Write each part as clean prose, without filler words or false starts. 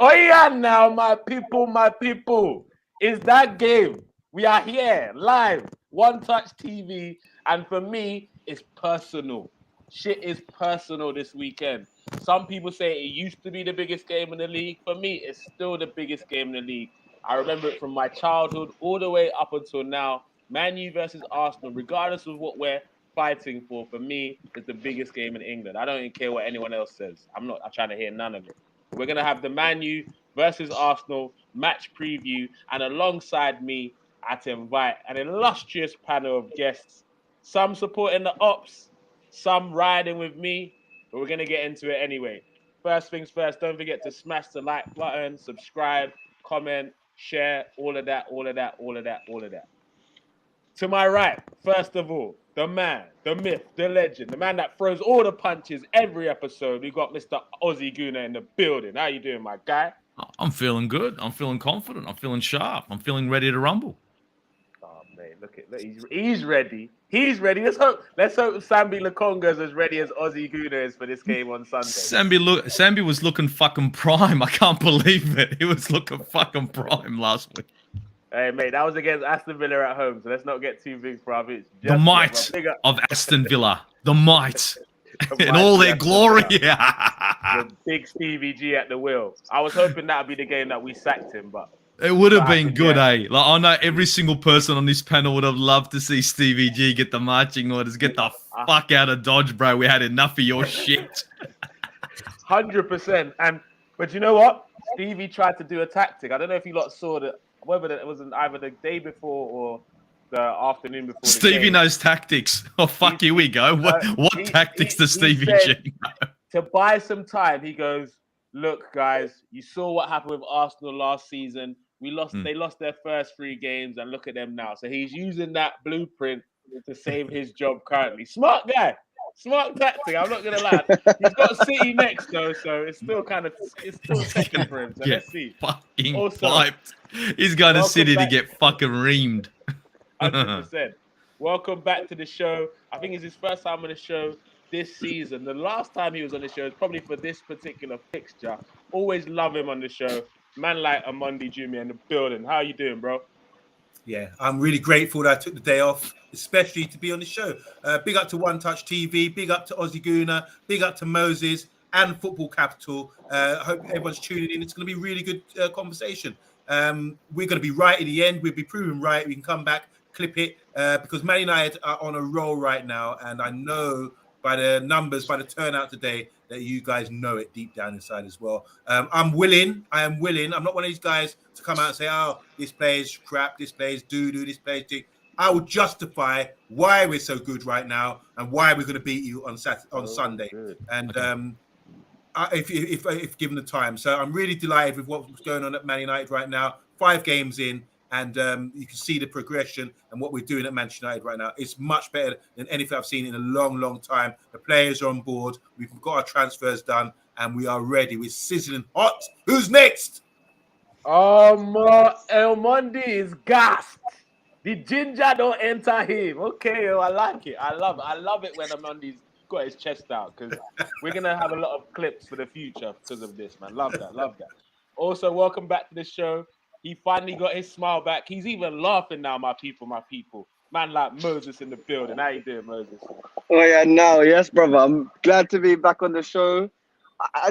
Oh yeah, now my people, it's that game. We are here live, One Touch TV, and for me, it's personal. Shit is personal this weekend. Some people say it used to be the biggest game in the league. For me, it's still the biggest game in the league. I remember it from my childhood all the way up until now. Man U versus Arsenal, regardless of what we're fighting for me, it's the biggest game in England. I don't even care what anyone else says. I'm trying to hear none of it. We're going to have the Man U versus Arsenal match preview. And alongside me, I had to invite an illustrious panel of guests. Some supporting the ops, some riding with me. But we're going to get into it anyway. First things first, don't forget to smash the like button, subscribe, comment, share, all of that. To my right, first of all, the man, the myth, the legend, the man that throws all the punches every episode. We got Mr. Aussie Gooner in the building. How you doing, my guy? I'm feeling good. I'm feeling confident. I'm feeling sharp. I'm feeling ready to rumble. Oh man, look, he's ready. He's ready. Let's hope Sambi Lokonga is as ready as Aussie Gooner is for this game on Sunday. Sambi was looking fucking prime. I can't believe it. He was looking fucking prime last week. Hey, mate, that was against Aston Villa at home, so let's not get too big for our boots. The might of Aston Villa. The might. In all their glory. The big Stevie G at the wheel. I was hoping that would be the game that we sacked him, but... It would have been good, eh? Like, I know every single person on this panel would have loved to see Stevie G get the marching orders. Get the fuck out of Dodge, bro. We had enough of your shit. 100%. But you know what? Stevie tried to do a tactic. I don't know if you lot saw that. Whether it was either the day before or the afternoon before. Stevie knows tactics. Oh, fuck, here we go. What tactics does Stevie G know? To buy some time, he goes, look, guys, you saw what happened with Arsenal last season. They lost their first 3 games, and look at them now. So he's using that blueprint to save his job currently. Smart guy. Smart tactic. I'm not gonna lie. He's got City next though, so it's still second for him. So let's see. Fucking piped. He's going to City to get fucking reamed. 100%. Welcome back to the show. I think it's his first time on the show this season. The last time he was on the show is probably for this particular fixture. Always love him on the show. Man like Omondi Jr. in the building. How you doing, bro? Yeah, I'm really grateful that I took the day off, especially to be on the show. Big up to One Touch TV, big up to Aussie Gooner, big up to Moses and Football Capital. I hope everyone's tuning in. It's going to be a really good conversation. We're going to be right in the end. We'll be proven right. We can come back, clip it, because Man United are on a roll right now. And I know by the numbers, by the turnout today, that you guys know it deep down inside as well. I am willing. I'm not one of these guys to come out and say, oh, this player's crap, this player's doo-doo, this player's dick. I will justify why we're so good right now and why we're going to beat you on Sunday. Good. And if given the time. So I'm really delighted with what's going on at Man United right now. 5 games in, and you can see the progression and what we're doing at Manchester United right now. It's much better than anything I've seen in a long, long time. The players are on board. We've got our transfers done, and we are ready. We're sizzling hot. Who's next? Omondi is gassed. The ginger don't enter him. Okay, I like it. I love it when Omondi's got his chest out, because we're going to have a lot of clips for the future because of this, man. Love that. Also, welcome back to the show. He finally got his smile back. He's even laughing now, my people. Man like Moses in the building. How you doing, Moses? Oh, yeah, no. Yes, brother. I'm glad to be back on the show.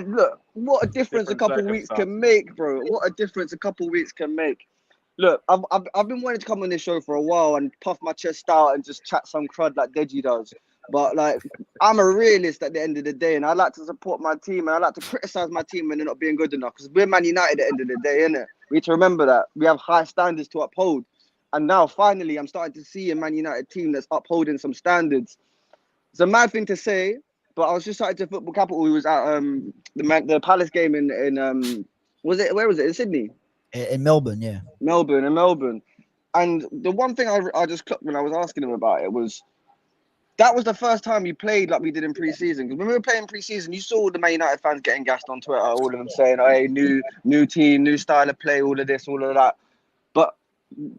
Look, what a difference a couple of weeks can make, bro. What a difference a couple of weeks can make. Look, I've been wanting to come on this show for a while and puff my chest out and just chat some crud like Deji does. But, like, I'm a realist at the end of the day, and I like to support my team, and I like to criticize my team when they're not being good enough, because we're Man United at the end of the day, innit? We need to remember that. We have high standards to uphold. And now, finally, I'm starting to see a Man United team that's upholding some standards. It's a mad thing to say, but I was just starting to Football Capital. We was at the Palace game in where was it? In Sydney? In Melbourne, yeah. Melbourne. And the one thing I just clocked when I was asking him about it was, that was the first time you played like we did in pre-season. Because when we were playing pre-season, you saw all the Man United fans getting gassed on Twitter, all of them saying, hey, new team, new style of play, all of this, all of that. But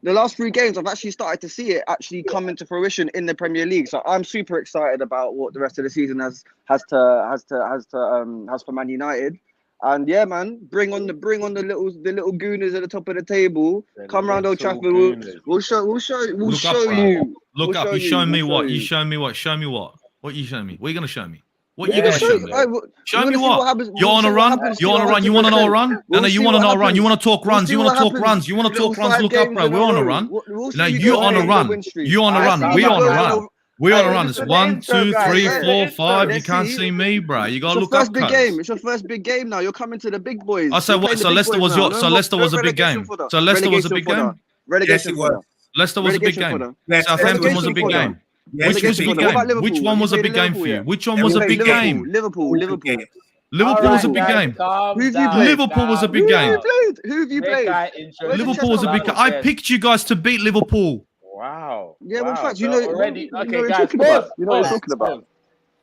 the last 3 games, I've actually started to see it actually come into fruition in the Premier League. So I'm super excited about what the rest of the season has for Man United. And yeah, man, bring on the little gooners at the top of the table. The Come round Old little Trafford. Gooners. We'll show Look up, bro. you. Look We'll up. show You showing me we'll what? show You showing me what? Show me what? What you showing me? What are you gonna show me? What We're you gonna show me? Show Show me see what? happens. You're on a run. You're on a run. You want to know a run? No, you want to know a run. You want to talk runs. You want to talk runs. You want to talk runs. Look up, bro. We're on a run. No, you on a run. You on a run. We on a run. We on a run. It's 1, 2, 3, 4, 5. You can't see me, bro. You gotta look up. It's your first big game now. You're coming to the big boys. I say what? So Leicester was your. So Leicester was a big game. So Leicester was a big game. Relegation fodder. Leicester was a big game. Yes, Southampton was a big game. Yes, Which was a big What about game? Which Liverpool? one was a You big played game for you? Liverpool, Which one was a big game? Liverpool. Liverpool was a big game. Who have you played? Liverpool was a big Who game. have you played? Liverpool was a big game. I picked you guys to beat Liverpool. Wow. Yeah, well, in fact, So already. what Okay, you're guys. talking about. Pause, You know what pause, you're talking about. pause.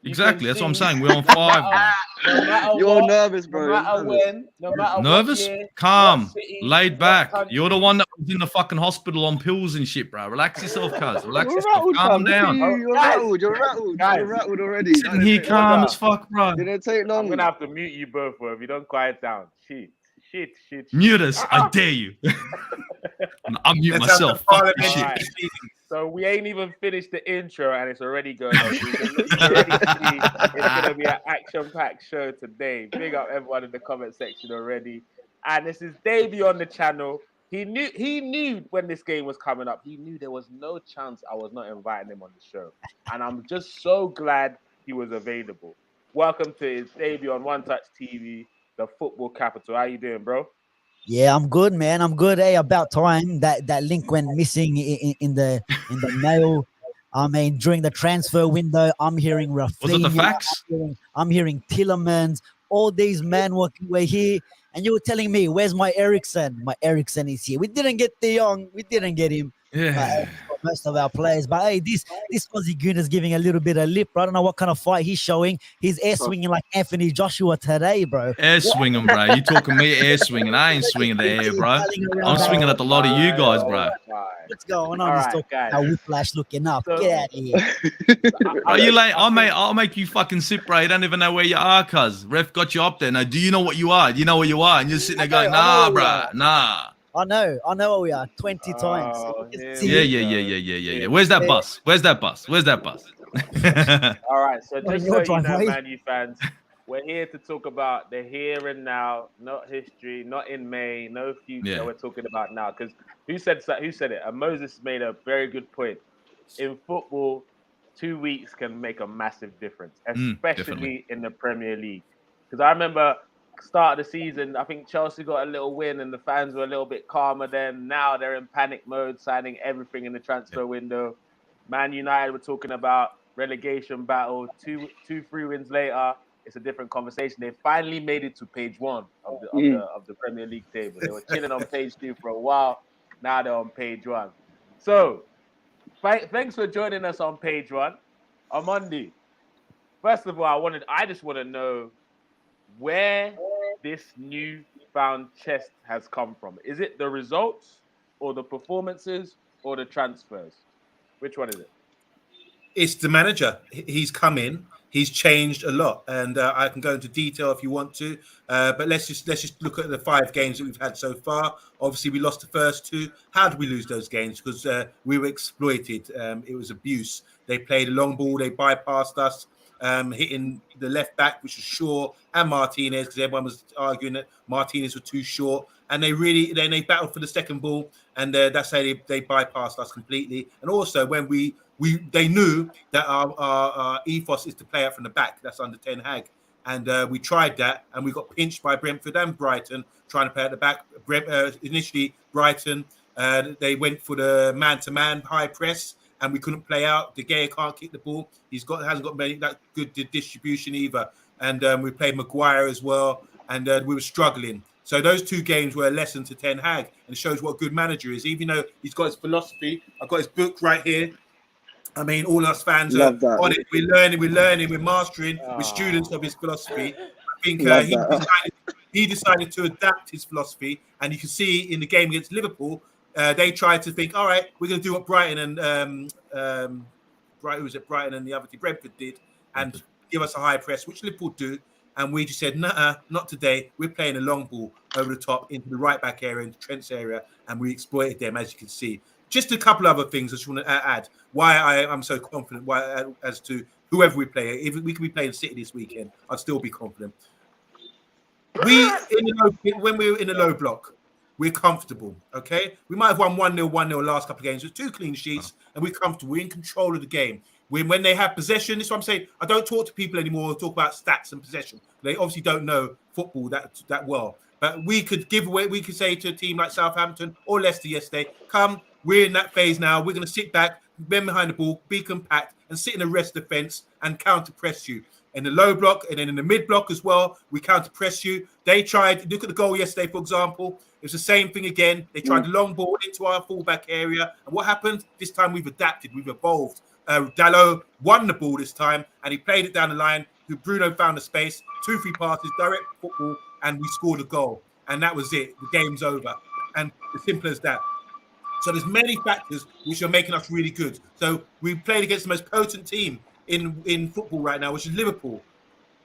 You Exactly. can That's what I'm see, saying. We're on 5 now. No matter You're what, nervous, no bro. matter when, no matter Nervous? what year, Calm. what city, Laid what back. country. You're the one that was in the fucking hospital on pills and shit, bro. Relax yourself, cuz. Relax You're yourself. rattled, Calm fam. down. You're Guys, rattled. You're rattled. guys. You're rattled already. Sitting here calm as fuck, bro. Didn't take I'm long. gonna have to mute you both, bro. If you don't quiet down, shit. Mute us. I dare you. I'll mute Let's have the myself. Fuck parliament this shit. Alright. this season. So we ain't even finished the intro, and it's already going on. So you can already see it's gonna be an action-packed show today. Big up everyone in the comment section already. And this is Davey on the channel. He knew when this game was coming up. He knew there was no chance I was not inviting him on the show, and I'm just so glad he was available. Welcome to his debut on One Touch TV, the football capital. How you doing, bro? Yeah, I'm good, man. I'm good. Hey, about time that link went missing in the mail. I mean, during the transfer window, I'm hearing Rafinha. Was it the facts? I'm hearing Tillermans. All these men were here, and you were telling me, "Where's my Ericsson? My Ericsson is here." We didn't get De Jong. We didn't get him. Yeah. Most of our players, but hey, this Aussie Gooner is giving a little bit of lip. I don't know what kind of fight he's showing. He's air swinging like Anthony Joshua today, bro. Air swinging, bro. You talking me air swinging? I ain't swinging the air, bro. I'm swinging at the lot of you guys, bro. What's going on? All He's right, talking guys. about Whiplash looking up. So- Get out of here. Are you late? I'll make you fucking sit, bro. You don't even know where you are, cuz. Ref got you up there. Now, do you know what you are? Do you know where you are? And you're sitting there going, nah, bro, nah. I know where we are 20 times. Oh, Yeah. Where's that bus? Where's that bus? All right, so Well, just you're so you know, driving. Man U fans, we're here to talk about the here and now, not history, not in May, no future. Yeah. We're talking about now. Because who said it? Moses made a very good point. In football, 2 weeks can make a massive difference, especially definitely. in the Premier League. Because I remember start of the season, I think Chelsea got a little win and the fans were a little bit calmer then. Now they're in panic mode, signing everything in the transfer window. Man United were talking about relegation battle. Two, 3 wins later, it's a different conversation. They finally made it to page 1 of the Premier League table. They were chilling on page 2 for a while. Now they're on page 1. So thanks for joining us on page 1. Omondi, first of all, I just want to know where this newfound chest has come from. Is it the results or the performances or the transfers? Which one is it? It's the manager. He's come in. He's changed a lot, and I can go into detail if you want to. But let's just look at the 5 games that we've had so far. Obviously, we lost the first 2. How did we lose those games? Because we were exploited. It was abuse. They played a long ball. They bypassed us. Hitting the left back, which was Shaw and Martinez, because everyone was arguing that Martinez was too short, and they battled for the second ball, and that's how they bypassed us completely. And also, when they knew that our ethos is to play out from the back. That's under Ten Hag, and we tried that, and we got pinched by Brentford and Brighton trying to play at the back. Initially, Brighton they went for the man-to-man high press, and we couldn't play out. De Gea can't kick the ball. Hasn't got that good distribution either. And we played Maguire as well, and we were struggling. So those 2 games were a lesson to Ten Hag, and it shows what a good manager is. Even though he's got his philosophy, I've got his book right here. I mean, all us fans are on it. We're learning, we're mastering. We're students of his philosophy. I think he decided to adapt his philosophy, and you can see in the game against Liverpool, they tried to think, all right, we're going to do what Brighton and Brighton and the other team, Brentford did, and give us a high press, which Liverpool do. and we just said, nah, not today. We're playing a long ball over the top into the right back area, into Trent's area, and we exploited them, as you can see. Just a couple other things I just want to add why I'm so confident as to whoever we play. If we could be playing City this weekend, I'd still be confident. When we were in the low block, we're comfortable, okay? We might have won 1-0, 1-0 last couple of games with 2 clean sheets, and we're comfortable. We're in control of the game. When they have possession, this is what I'm saying. I don't talk to people anymore or talk about stats and possession. They obviously don't know football that well. But we could say to a team like Southampton or Leicester yesterday, come, we're in that phase now. We're going to sit back, bend behind the ball, be compact, and sit in a rest defense and counter press you. In the low block and then in the mid block as well, we counter press you. They tried, look at the goal yesterday, for example. It's the same thing again. They tried the long ball into our fullback area. And what happened? This time we've adapted, we've evolved. Dalot won the ball this time and he played it down the line. Bruno found the space, 2-3 passes, direct football, and we scored a goal. And that was it. The game's over. And as simple as that. So there's many factors which are making us really good. So we played against the most potent team in football right now, which is Liverpool.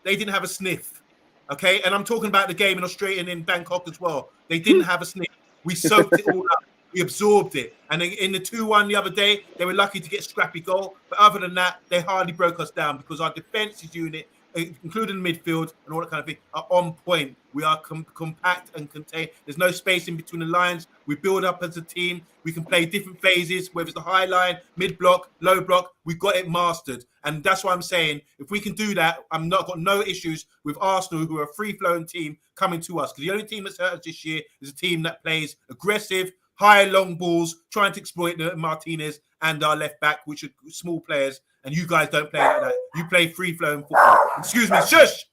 They didn't have a sniff. Okay, and I'm talking about the game in Australia and in Bangkok as well. They didn't have a sniff. We soaked it all up. We absorbed it. And in the 2-1 the other day, they were lucky to get a scrappy goal. But other than that, they hardly broke us down because our defensive unit, including the midfield and all that kind of thing, are on point. We are compact and contained. There's no space in between the lines. We build up as a team. We can play different phases, whether it's the high line, mid block, low block. We've got it mastered. And that's why I'm saying, if we can do that, got no issues with Arsenal, who are a free-flowing team, coming to us. Because the only team that's hurt us this year is a team that plays aggressive, high, long balls, trying to exploit the Martinez and our left back, which are small players. And you guys don't play like that. You play free-flowing football. Excuse me. Shush.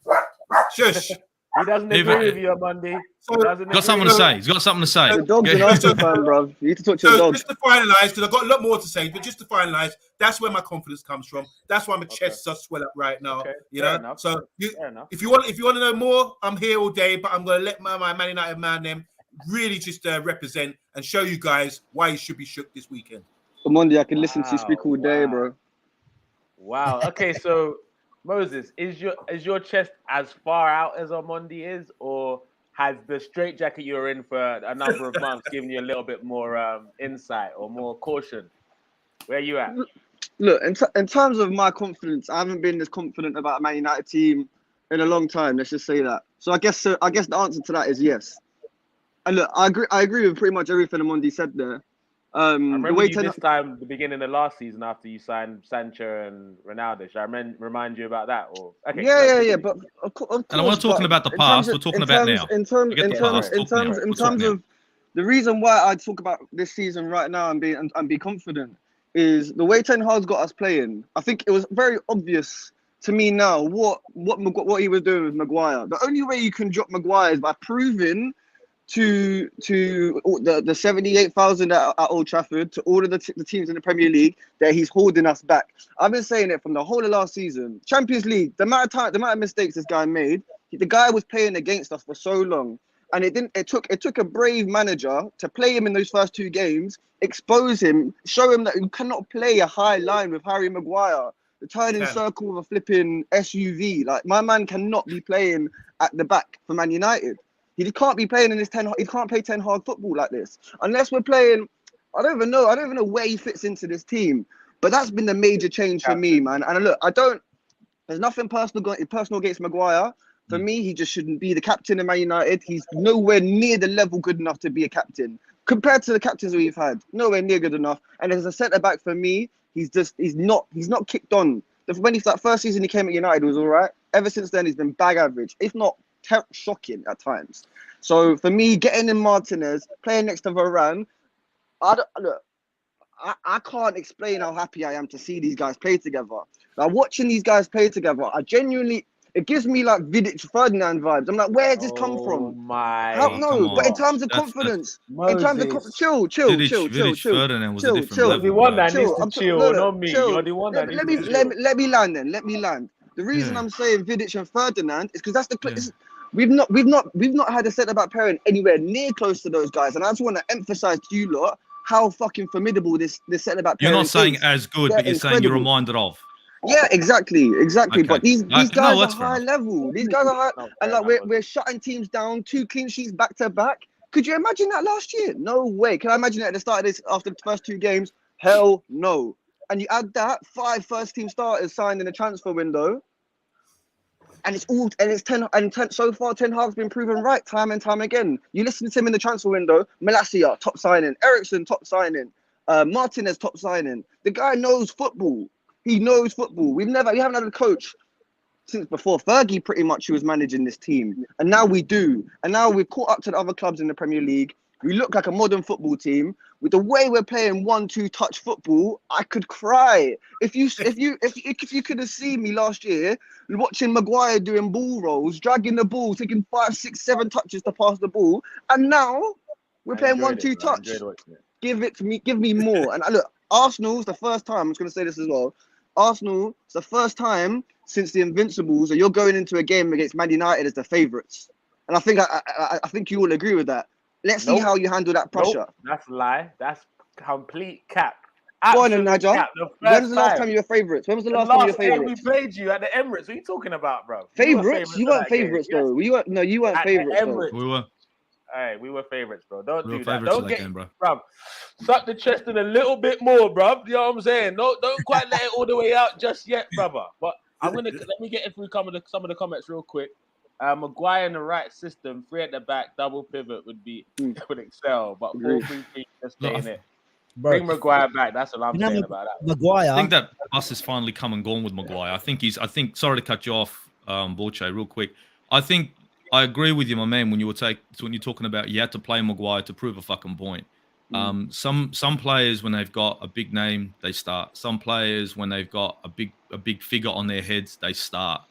Shush. He doesn't agree with you, Omondi. He's got something to say. He's got something to say. The dog's an Arsenal fan, bro. You need to talk to your dog. Just to finalise, because I've got a lot more to say, but just to finalise, that's where my confidence comes from. That's why my chest does swell up right now. Okay. You know. Enough. So if you want to know more, I'm here all day. But I'm going to let my Man United man them really just represent and show you guys why you should be shook this weekend. Omondi, I can listen to you speak all day, bro. Wow. Okay, so Moses, is your chest as far out as Omondi is, or has the straitjacket you're in for a number of months given you a little bit more insight or more caution? Where are you at? Look, in terms of my confidence, I haven't been this confident about a Man United team in a long time. Let's just say that. So I guess the answer to that is yes. And look, I agree with pretty much everything Omondi said there. I remember you this time, the beginning of last season, after you signed Sancho and Ronaldo. Should I remind you about that? Or okay, yeah. But of course, and we're not talking about the past. We're talking about now. In terms of the reason why I talk about this season right now and be confident is the way Ten Hag's got us playing. I think it was very obvious to me now what he was doing with Maguire. The only way you can drop Maguire is by proving to the 78,000 at Old Trafford, to all of the teams in the Premier League, that he's holding us back. I've been saying it from the whole of last season. Champions League, the amount of mistakes this guy made, the guy was playing against us for so long, and it took a brave manager to play him in those first 2 games, expose him, show him that you cannot play a high line with Harry Maguire, the turning circle with a flipping SUV. Like, my man cannot be playing at the back for Man United. He can't be playing in this he can't play Ten Hag football like this. Unless we're playing, I don't even know where he fits into this team. But that's been the major change for me, man. And look, there's nothing personal against Maguire. For me, he just shouldn't be the captain of Man United. He's nowhere near the level good enough to be a captain. Compared to the captains we've had, nowhere near good enough. And as a centre-back for me, he's not kicked on. When that first season he came at United, it was all right. Ever since then, he's been bag average. If not shocking at times. So for me, getting in Martinez, playing next to Varane, I can't explain how happy I am to see these guys play together. Like, watching these guys play together, it gives me like Vidic Ferdinand vibes. I'm like, where does this come from? But in terms of confidence, chill. Vidic Ferdinand was a different level. The one that needs to chill, not me. You're the one that needs to chill. Let me land. The reason I'm saying Vidic and Ferdinand is because that's the we've not had a centre-back pairing anywhere near close to those guys, and I just want to emphasise to you lot how fucking formidable this centre-back pairing is. You're not saying as good, but you're saying you're reminded of. Yeah, exactly. Okay. But these guys No, are that's fair high enough. level. These guys are high, No, and fair like enough. we're shutting teams down, 2 clean sheets back to back. Could you imagine that last year? No way. Can I imagine it at the start of this after the first 2 games? Hell no. And you add that 5 first-team starters signed in the transfer window, and it's 10 so far. Ten Hag's been proven right time and time again. You listen to him in the transfer window: Malacia, top signing; Ericsson, top signing; Martinez, top signing. The guy knows football. He knows football. We haven't had a coach since before Fergie, pretty much, who was managing this team, and now we do. And now we've caught up to the other clubs in the Premier League. We look like a modern football team. With the way we're playing 1-2 touch football, I could cry. If you could have seen me last year watching Maguire doing ball rolls, dragging the ball, taking 5, 6, 7 touches to pass the ball, and now we're playing 1-2 touch. Give me more. And look, Arsenal's the first time. I'm just gonna say this as well. Arsenal, it's the first time since the Invincibles that you're going into a game against Man United as the favourites, and I think you all agree with that. Let's see how you handle that pressure. Nope, that's a lie. That's complete cap. Go on, Naja. When was the last time you were favourites? When was the last time you were favourites? We played you at the Emirates. What are you talking about, bro? Favourites? You weren't favourites though. You weren't favourites though. We were. Hey, we were favourites, bro. Don't We were do that. favourites Don't of that get, game, bro. bro. Suck the chest in a little bit more, bro. You know what I'm saying? No, don't quite let it all the way out just yet, brother. But let me get through some of the comments real quick. Maguire in the right system, 3 at the back, double pivot would excel, but 4-3-3 just stay in it. Bring Maguire back. That's what I'm saying about that. Maguire. I think that bus has finally come and gone with Maguire. I think sorry to cut you off, Borche, real quick. I agree with you, my man, when you're talking about you had to play Maguire to prove a fucking point. Some players, when they've got a big name, they start. Some players, when they've got a big figure on their heads, they start.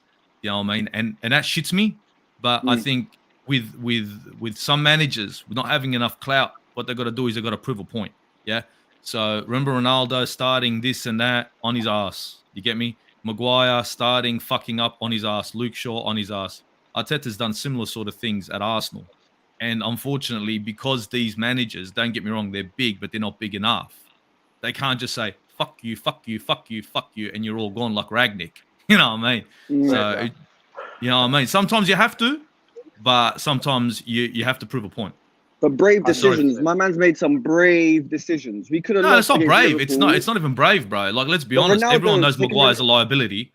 You know what I mean? And that shits me. But I think with some managers not having enough clout, what they've got to do is they've got to prove a point. Yeah. So remember Ronaldo starting this and that on his ass. You get me? Maguire starting fucking up on his ass. Luke Shaw on his ass. Arteta's done similar sort of things at Arsenal. And unfortunately, because these managers, don't get me wrong, they're big, but they're not big enough. They can't just say, fuck you, fuck you, fuck you, fuck you, and you're all gone like Ragnick. You know what I mean? So, you know what I mean? Sometimes you have to, but sometimes you have to prove a point. But brave decisions. My man's made some brave decisions. We could have. No, it's not brave. Liverpool. It's not even brave, bro. Like, let's be honest. Everyone knows Maguire's a liability.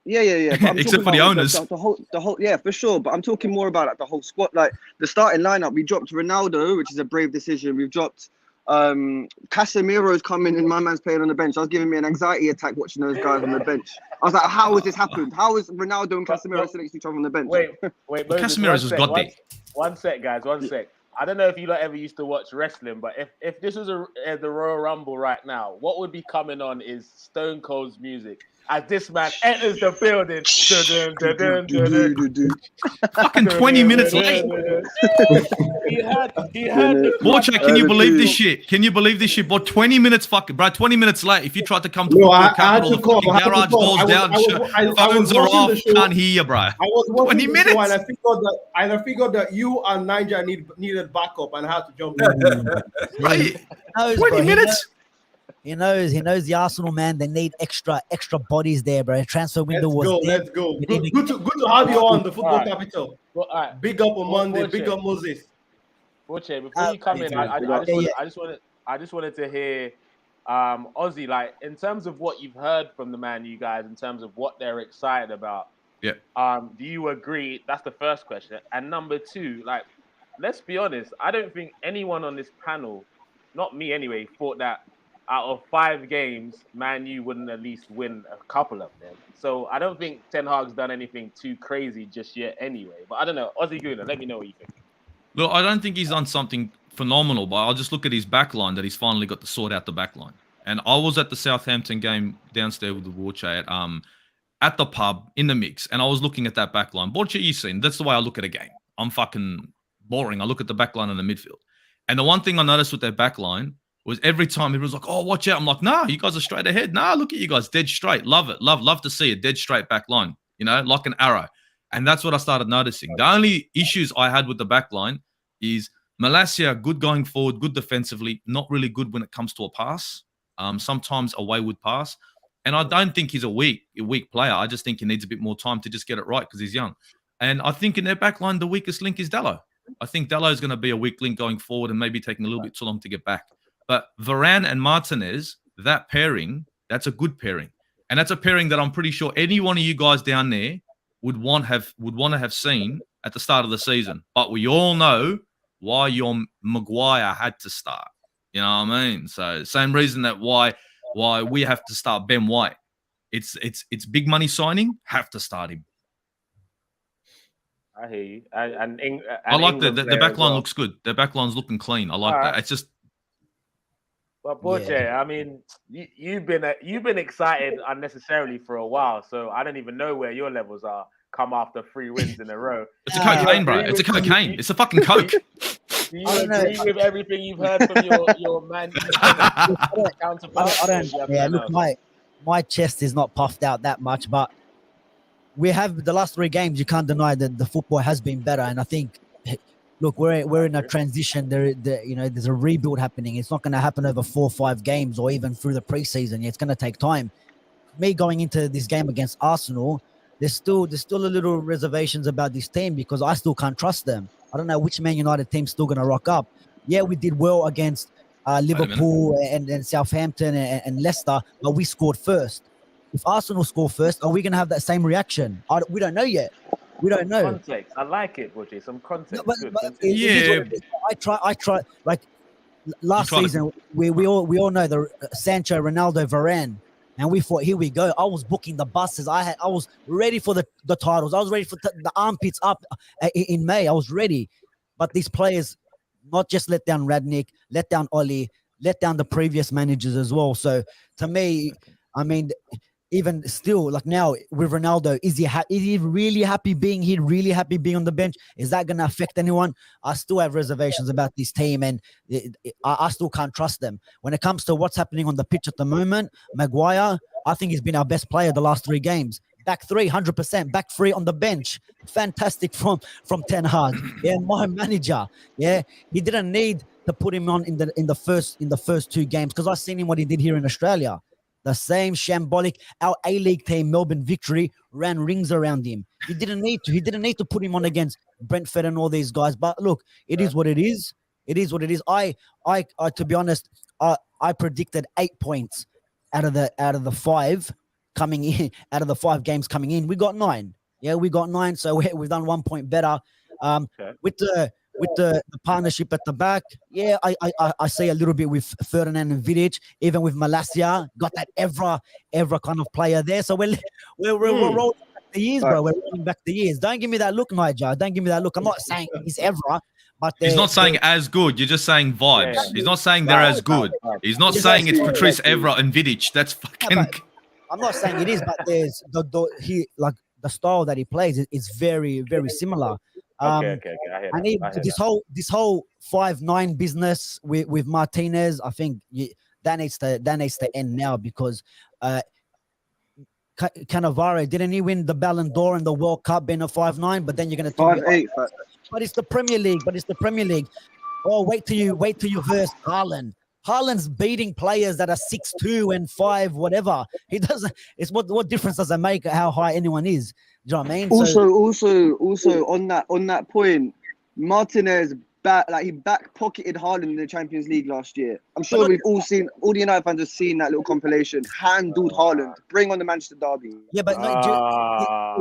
Yeah. Except for the owners. The whole, yeah, for sure. But I'm talking more about like the whole squad, like the starting lineup. We dropped Ronaldo, which is a brave decision. We've dropped Casemiro's coming and my man's playing on the bench. I was giving me an anxiety attack watching those guys on the bench. I was like, how has this happened? How is Ronaldo and Casemiro sitting next to each other on the bench? Wait. Casemiro's was god day. One sec, guys. One sec. I don't know if you lot ever used to watch wrestling, but if this was the Royal Rumble right now, what would be coming on is Stone Cold's music. As this man enters the building. Fucking 20 minutes late. He had Borche, can you believe this shit? Can you believe this shit? But 20 minutes fucking, bro, 20 minutes late. If you tried to come to the capital, the fucking garage doors down, phones are off, can't hear you, bro. I was 20 minutes. And I figured that you and Niger needed backup and I had to jump in. 20 minutes. He knows the Arsenal, man. They need extra bodies there, bro. Transfer window Let's go. Good to have you on the football capital. Well, right. Big up Omondi, big up Moses. Borche, before you come in, I just wanted to hear Aussie, like in terms of what you've heard from the Man U guys, in terms of what they're excited about. Yeah. Do you agree? That's the first question. And number two, like, let's be honest. I don't think anyone on this panel, not me anyway, thought that out of 5 games, Man U wouldn't at least win a couple of them. So I don't think Ten Hag's done anything too crazy just yet anyway. But I don't know. Aussie Gooner, let me know what you think. Look, I don't think he's done something phenomenal, but I'll just look at his backline that he's finally got to sort out the backline. And I was at the Southampton game downstairs with the Borche at the pub in the mix, and I was looking at that backline. Borche, you've seen, that's the way I look at a game. I'm fucking boring. I look at the backline and the midfield. And the one thing I noticed with their backline was every time everyone's like, oh, watch out. I'm like, nah, you guys are straight ahead. Nah, look at you guys, dead straight. Love it. Love to see it, dead straight back line, you know, like an arrow. And that's what I started noticing. The only issues I had with the back line is Malacia, good going forward, good defensively, not really good when it comes to a pass. Sometimes a wayward pass. And I don't think he's a weak player. I just think he needs a bit more time to just get it right because he's young. And I think in their back line, the weakest link is Dallo. I think Dallo is going to be a weak link going forward and maybe taking a little bit too long to get back. But Varane and Martinez, that pairing, that's a good pairing. And that's a pairing that I'm pretty sure any one of you guys down there would want to have seen at the start of the season. But we all know why your Maguire had to start. You know what I mean? So same reason that why we have to start Ben White. It's big money signing, have to start him. I hear you. I like the back line looks good. The back line's looking clean. I like that. It's just. But Borche, I mean, you've been excited unnecessarily for a while, so I don't even know where your levels are. Come after 3 wins in a row. It's a cocaine, bro. It's a cocaine. It's a fucking coke. Do you agree with everything you've heard from your man? I don't. Yeah, look, my chest is not puffed out that much, but we have the last 3 games. You can't deny that the football has been better, and I think. Look, we're in a transition. There's a rebuild happening. It's not going to happen over 4 or 5 games or even through the preseason. It's going to take time. Me going into this game against Arsenal, there's still a little reservations about this team because I still can't trust them. I don't know which Man United team's still going to rock up. Yeah, we did well against Liverpool and Southampton and Leicester, but we scored first. If Arsenal score first, are we going to have that same reaction? We don't know yet. We don't know. Context. I like it, Butchie. Some context. No, I try. Like last season, we all know the Sancho, Ronaldo, Varane, and we thought, here we go. I was booking the buses. I was ready for the titles. I was ready for the armpits up in May. I was ready, but these players not just let down Radnick, let down Oli, let down the previous managers as well. So to me, I mean. Even still, like now with Ronaldo, is he really happy being here? Really happy being on the bench? Is that going to affect anyone? I still have reservations about this team, and I still can't trust them. When it comes to what's happening on the pitch at the moment, Maguire, I think he's been our best player the last 3 games. Back 3, 100%. Back 3 on the bench. Fantastic from Ten Hag. Yeah, my manager. Yeah, he didn't need to put him on in the first 2 games because I've seen him what he did here in Australia. The same shambolic, our A-League team, Melbourne Victory, ran rings around him. He didn't need to. He didn't need to put him on against Brentford and all these guys. But look, it is what it is. It is what it is. I to be honest, I predicted 8 points out of the 5 coming in. Out of the 5 games coming in, we got 9. Yeah, we got 9. So we've done 1 point better. With the partnership at the back, yeah, I see a little bit with Ferdinand and Vidic, even with Malacia, got that Evra kind of player there. So we're rolling back the years, bro. We're rolling back the years. Don't give me that look, Nigel. Don't give me that look. I'm not saying he's Evra, but he's not saying as good. You're just saying vibes. Yeah. He's not saying they're as good. He's not saying it's Patrice Evra and Vidic. That's fucking. Yeah, I'm not saying it is, but there's the style that he plays is very, very similar. Okay. I hear this whole 5-9 business with Martinez, I think that needs to end now because Cannavaro, didn't he win the Ballon d'Or and the World Cup being a 5-9? But then you're going to 5-8. But it's the Premier League. Oh, wait till you verse Haaland. Haaland's beating players that are 6'2" and 5, whatever. He doesn't. It's what difference does it make how high anyone is? Do you know what I mean? Also on that point, Martinez he back pocketed Haaland in the Champions League last year. I'm sure we've all seen, all the United fans have seen that little compilation. Handled Haaland, bring on the Manchester derby. Yeah, but I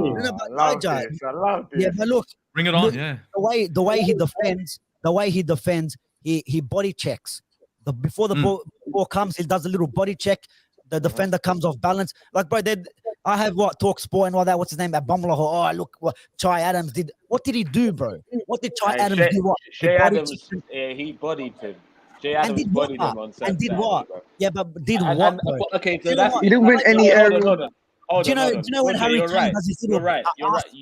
love it. Yeah, but look, bring it on. Yeah, the way he defends, he body checks. Before the ball comes, he does a little body check. The defender comes off balance. Like, bro, I have Talk Sport and all that. What's his name? At Bumble. Oh, look what Chai Adams did. What did he do, bro? What did Chai Adams do? What? Shay Adams, he bodied him. Jay Adams bodied him on Saturday. And did what? Bro. Yeah, but did what, bro? Okay, so that's... He didn't win any area. Do you know when Harry Kane does his little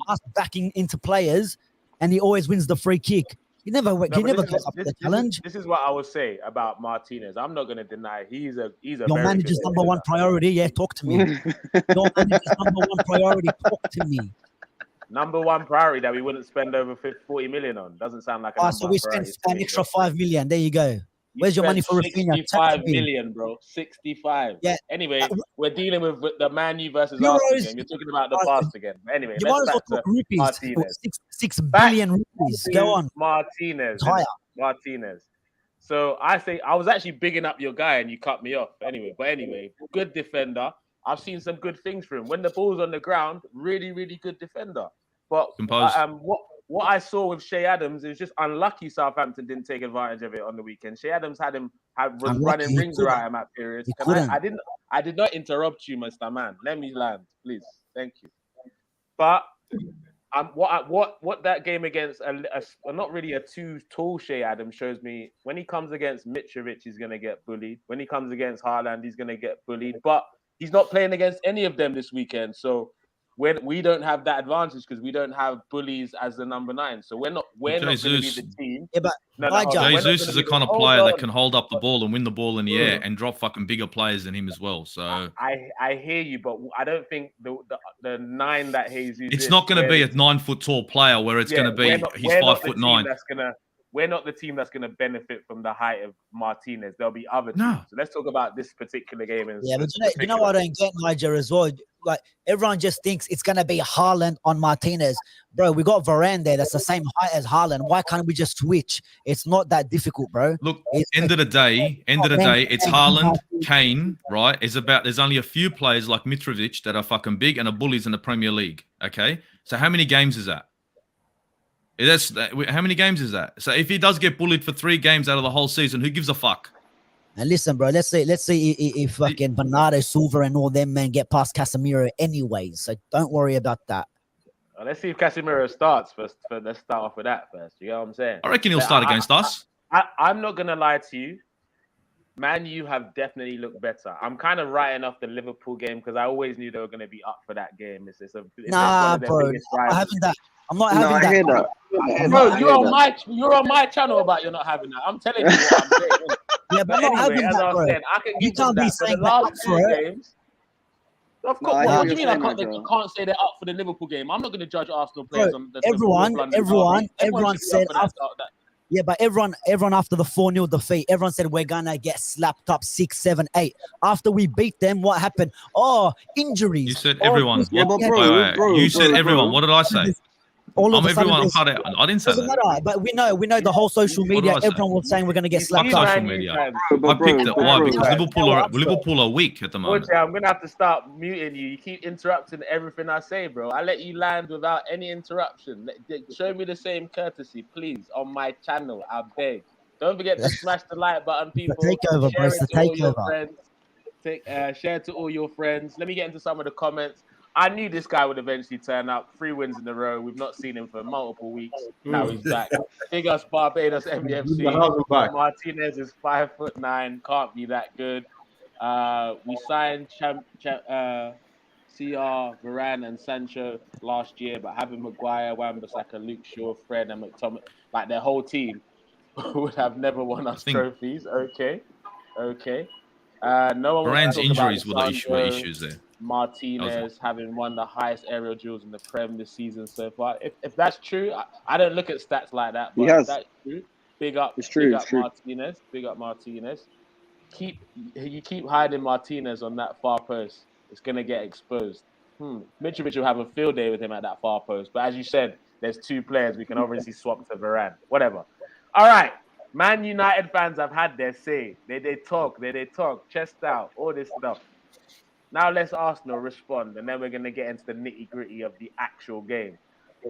us backing into players and he always wins the free kick? He never goes up to the challenge. This is what I would say about Martinez. I'm not going to deny he's a your manager's number one priority. Yeah, talk to me. Your manager's number one priority. Talk to me. Number one priority that we wouldn't spend over 40 million on. Doesn't sound like a so we spent an extra 5 million. There you go. Where's your money for Rafinha? 65 million, bro. 65. Yeah. Anyway, we're dealing with the Man U versus Euros, Arsenal game. You're talking about the past again. But anyway, you might let's as well back to talk rupees. Martinez. 6 billion rupees. To Go on. Martinez. Higher. Martinez. So I say I was actually bigging up your guy and you cut me off. Anyway, good defender. I've seen some good things for him. When the ball's on the ground, really, really good defender. But what I saw with Shea Adams is just unlucky Southampton didn't take advantage of it on the weekend. Shea Adams was running rings around him at periods. I did not interrupt you, Mr. Man. Let me land, please. Thank you. But what that game against not really a too tall Shea Adams shows me, when he comes against Mitrovic, he's gonna get bullied. When he comes against Haaland, he's gonna get bullied. But he's not playing against any of them this weekend. So when we don't have that advantage because we don't have bullies as the number 9. So we're not going to be the team. Yeah, but Jesus is the kind of player that can hold up the ball and win the ball in the air and drop fucking bigger players than him as well. So I hear you, but I don't think the 9 that Jesus. It's not going to be a 9 foot tall player where it's going to be he's 5'9". We're not the team that's going to benefit from the height of Martinez. There'll be other teams. So let's talk about this particular game. But you know what I don't get, Niger, as well? Like, everyone just thinks it's going to be Haaland on Martinez. Bro, we got Varane there. That's the same height as Haaland. Why can't we just switch? It's not that difficult, bro. Look, end of the day, it's Haaland, Kane, right? There's only a few players like Mitrovic that are fucking big and are bullies in the Premier League, okay? So how many games is that? How many games is that? So if he does get bullied for 3 games out of the whole season, who gives a fuck? And listen, bro, let's see if fucking Bernardo Silva and all them men get past Casemiro anyways. So don't worry about that. Well, let's see if Casemiro starts first. Let's start off with that first. You know what I'm saying? I reckon he'll start against us. I'm not gonna lie to you. Man, you have definitely looked better. I'm kind of writing off the Liverpool game because I always knew they were going to be up for that game. It's bro. I'm not having that. I'm not having that. Bro, you're on my channel about you're not having that. I'm telling you what I'm saying. Yeah, but anyway, I'm having that, bro. You can't be saying that up for it. Games, of course. What do you mean? I can't say they're up for the Liverpool game. I'm not going to judge Arsenal players on the everyone said after. Yeah, but everyone after the 4-0 defeat, everyone said we're gonna get slapped up 6, 7, 8. After we beat them, what happened? Oh, injuries. You said everyone. You said everyone. What did I say? I'm everyone. I didn't say that. But we know the whole social media. Everyone was saying we're gonna get slapped up. Social media. I picked it. Why? Because Liverpool are weak at the moment. I'm gonna have to start muting you. You keep interrupting everything I say, bro. I let you land without any interruption. Show me the same courtesy, please, on my channel. I beg. Don't forget to smash the like button, people. Takeover, bro. It's the takeover. Share to all your friends. Let me get into some of the comments. I knew this guy would eventually turn up. 3 wins in a row. We've not seen him for multiple weeks. Now he's back. Big us Barbados MUFC. Martinez is 5'9". Can't be that good. We signed CR, Varane, and Sancho last year, but having Maguire, Wan-Bissaka, Luke Shaw, Fred, and McTominay, like their whole team, would have never won us trophies. Okay. No one. Varane's injuries were the issues there. Martinez having won the highest aerial duels in the Prem this season so far. If that's true, I don't look at stats like that, but if that's true, big up Martinez. Big up Martinez. You keep hiding Martinez on that far post, it's gonna get exposed. Mitrovic will have a field day with him at that far post. But as you said, there's 2 players we can obviously swap to Varane. Whatever. All right. Man United fans have had their say. They talk, chest out, all this stuff. Now let's Arsenal respond, and then we're going to get into the nitty-gritty of the actual game.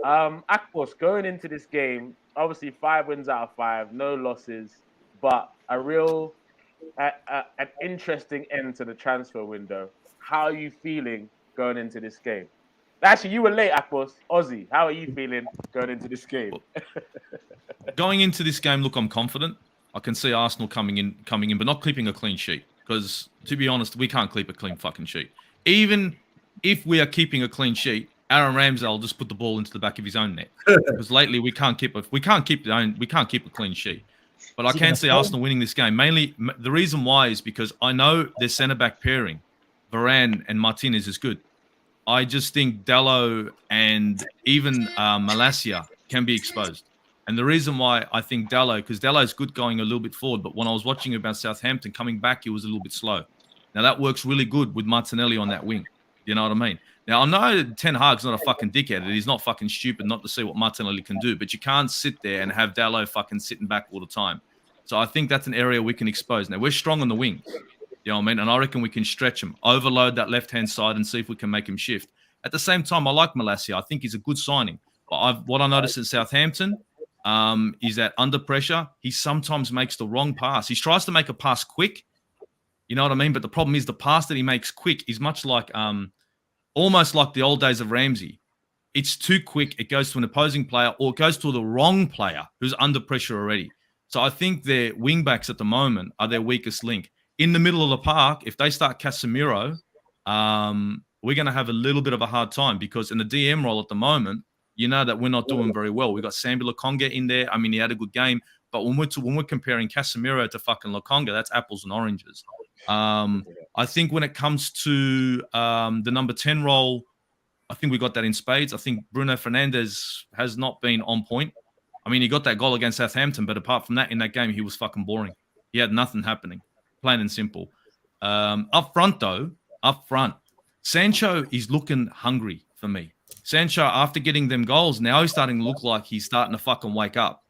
Akpos, going into this game, obviously 5 wins out of 5, no losses, but a real, an interesting end to the transfer window. How are you feeling going into this game? Actually, you were late, Akpos. Aussie, how are you feeling going into this game? Going into this game, look, I'm confident. I can see Arsenal coming in, but not keeping a clean sheet. Because, to be honest, we can't keep a clean fucking sheet. Even if we are keeping a clean sheet, Aaron Ramsdale will just put the ball into the back of his own net. Because lately we can't keep a clean sheet. But I can see Arsenal winning this game. Mainly, the reason why is because I know their centre-back pairing, Varane and Martinez, is good. I just think Dalot and even Malacia can be exposed. And the reason why I think Dallo, because Dallo's good going a little bit forward, but when I was watching about Southampton coming back, he was a little bit slow. Now that works really good with Martinelli on that wing. You know what I mean? Now I know Ten Hag's not a fucking dickhead. He's not fucking stupid not to see what Martinelli can do, but you can't sit there and have Dallo fucking sitting back all the time. So I think that's an area we can expose. Now we're strong on the wings. You know what I mean? And I reckon we can stretch him, overload that left-hand side and see if we can make him shift. At the same time, I like Malacia. I think he's a good signing. But what I noticed at Southampton is that under pressure, he sometimes makes the wrong pass. He tries to make a pass quick. You know what I mean? But the problem is the pass that he makes quick is much like almost like the old days of Ramsey. It's too quick. It goes to an opposing player or it goes to the wrong player who's under pressure already. So I think their wing-backs at the moment are their weakest link. In the middle of the park, if they start Casemiro, we're going to have a little bit of a hard time because in the DM role at the moment, you know that we're not doing very well. We got Sambi Lokonga in there. I mean, he had a good game. But when we're comparing Casemiro to fucking Lokonga, that's apples and oranges. I think when it comes to the number 10 role, I think we got that in spades. I think Bruno Fernandes has not been on point. I mean, he got that goal against Southampton, but apart from that, in that game, he was fucking boring. He had nothing happening, plain and simple. Up front, Sancho is looking hungry for me. Sancho, after getting them goals, now he's starting to look like he's starting to fucking wake up.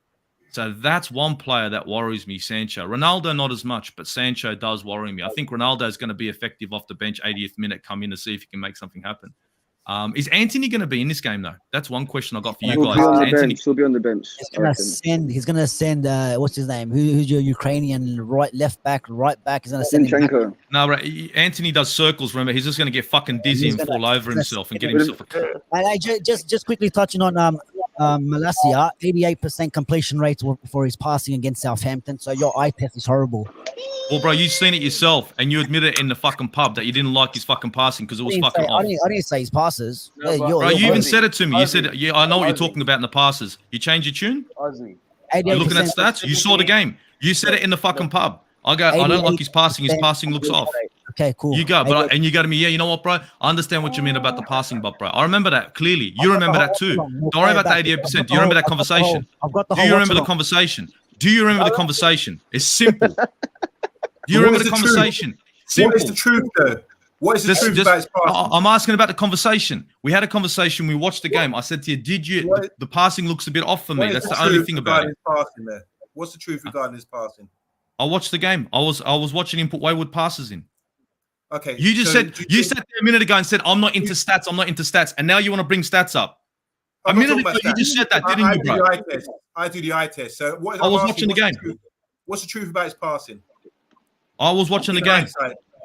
So that's one player that worries me, Sancho. Ronaldo, not as much, but Sancho does worry me. I think Ronaldo is going to be effective off the bench, 80th minute, come in to see if he can make something happen. Is Anthony going to be in this game, though? That's one question I got for you guys. He'll be on the bench. He's gonna send what's his name? Who's your Ukrainian left back? He's gonna send him. No, right. Anthony does circles. Remember, he's just going to get fucking dizzy and fall over himself and get himself. Just quickly touching on Malacia, 88% completion rate for his passing against Southampton. So your eye test is horrible. Well, bro, you've seen it yourself, and you admitted it in the fucking pub that you didn't like his fucking passing because it was fucking off. I didn't say his passes. No, bro, you even said it to me. You said, "Yeah, I know what you're talking about in the passes." You changed your tune. You're looking at stats. You saw the game. You said it in the fucking pub. I don't like his passing. His passing looks off. Okay, cool. You go, and you go to me. Yeah, you know what, bro? I understand what you mean about the passing, but bro, I remember that clearly. You remember that too. Don't worry about the 88%. Do you remember that conversation? Do you remember the conversation? Do you remember the conversation? It's simple. Do you remember the conversation? What is the truth, though? What is the truth about his passing? I'm asking about the conversation. We had a conversation. We watched the game. I said to you, the passing looks a bit off for me. That's the only thing about it. What's the truth regarding his passing? I watched the game. I was watching him put wayward passes in. Okay. You just said you sat there a minute ago and said, I'm not into stats. And now you want to bring stats up. A minute ago, you just said that, didn't you, bro? I do the eye test. So I was watching the game. What's the truth about his passing? I was watching the game.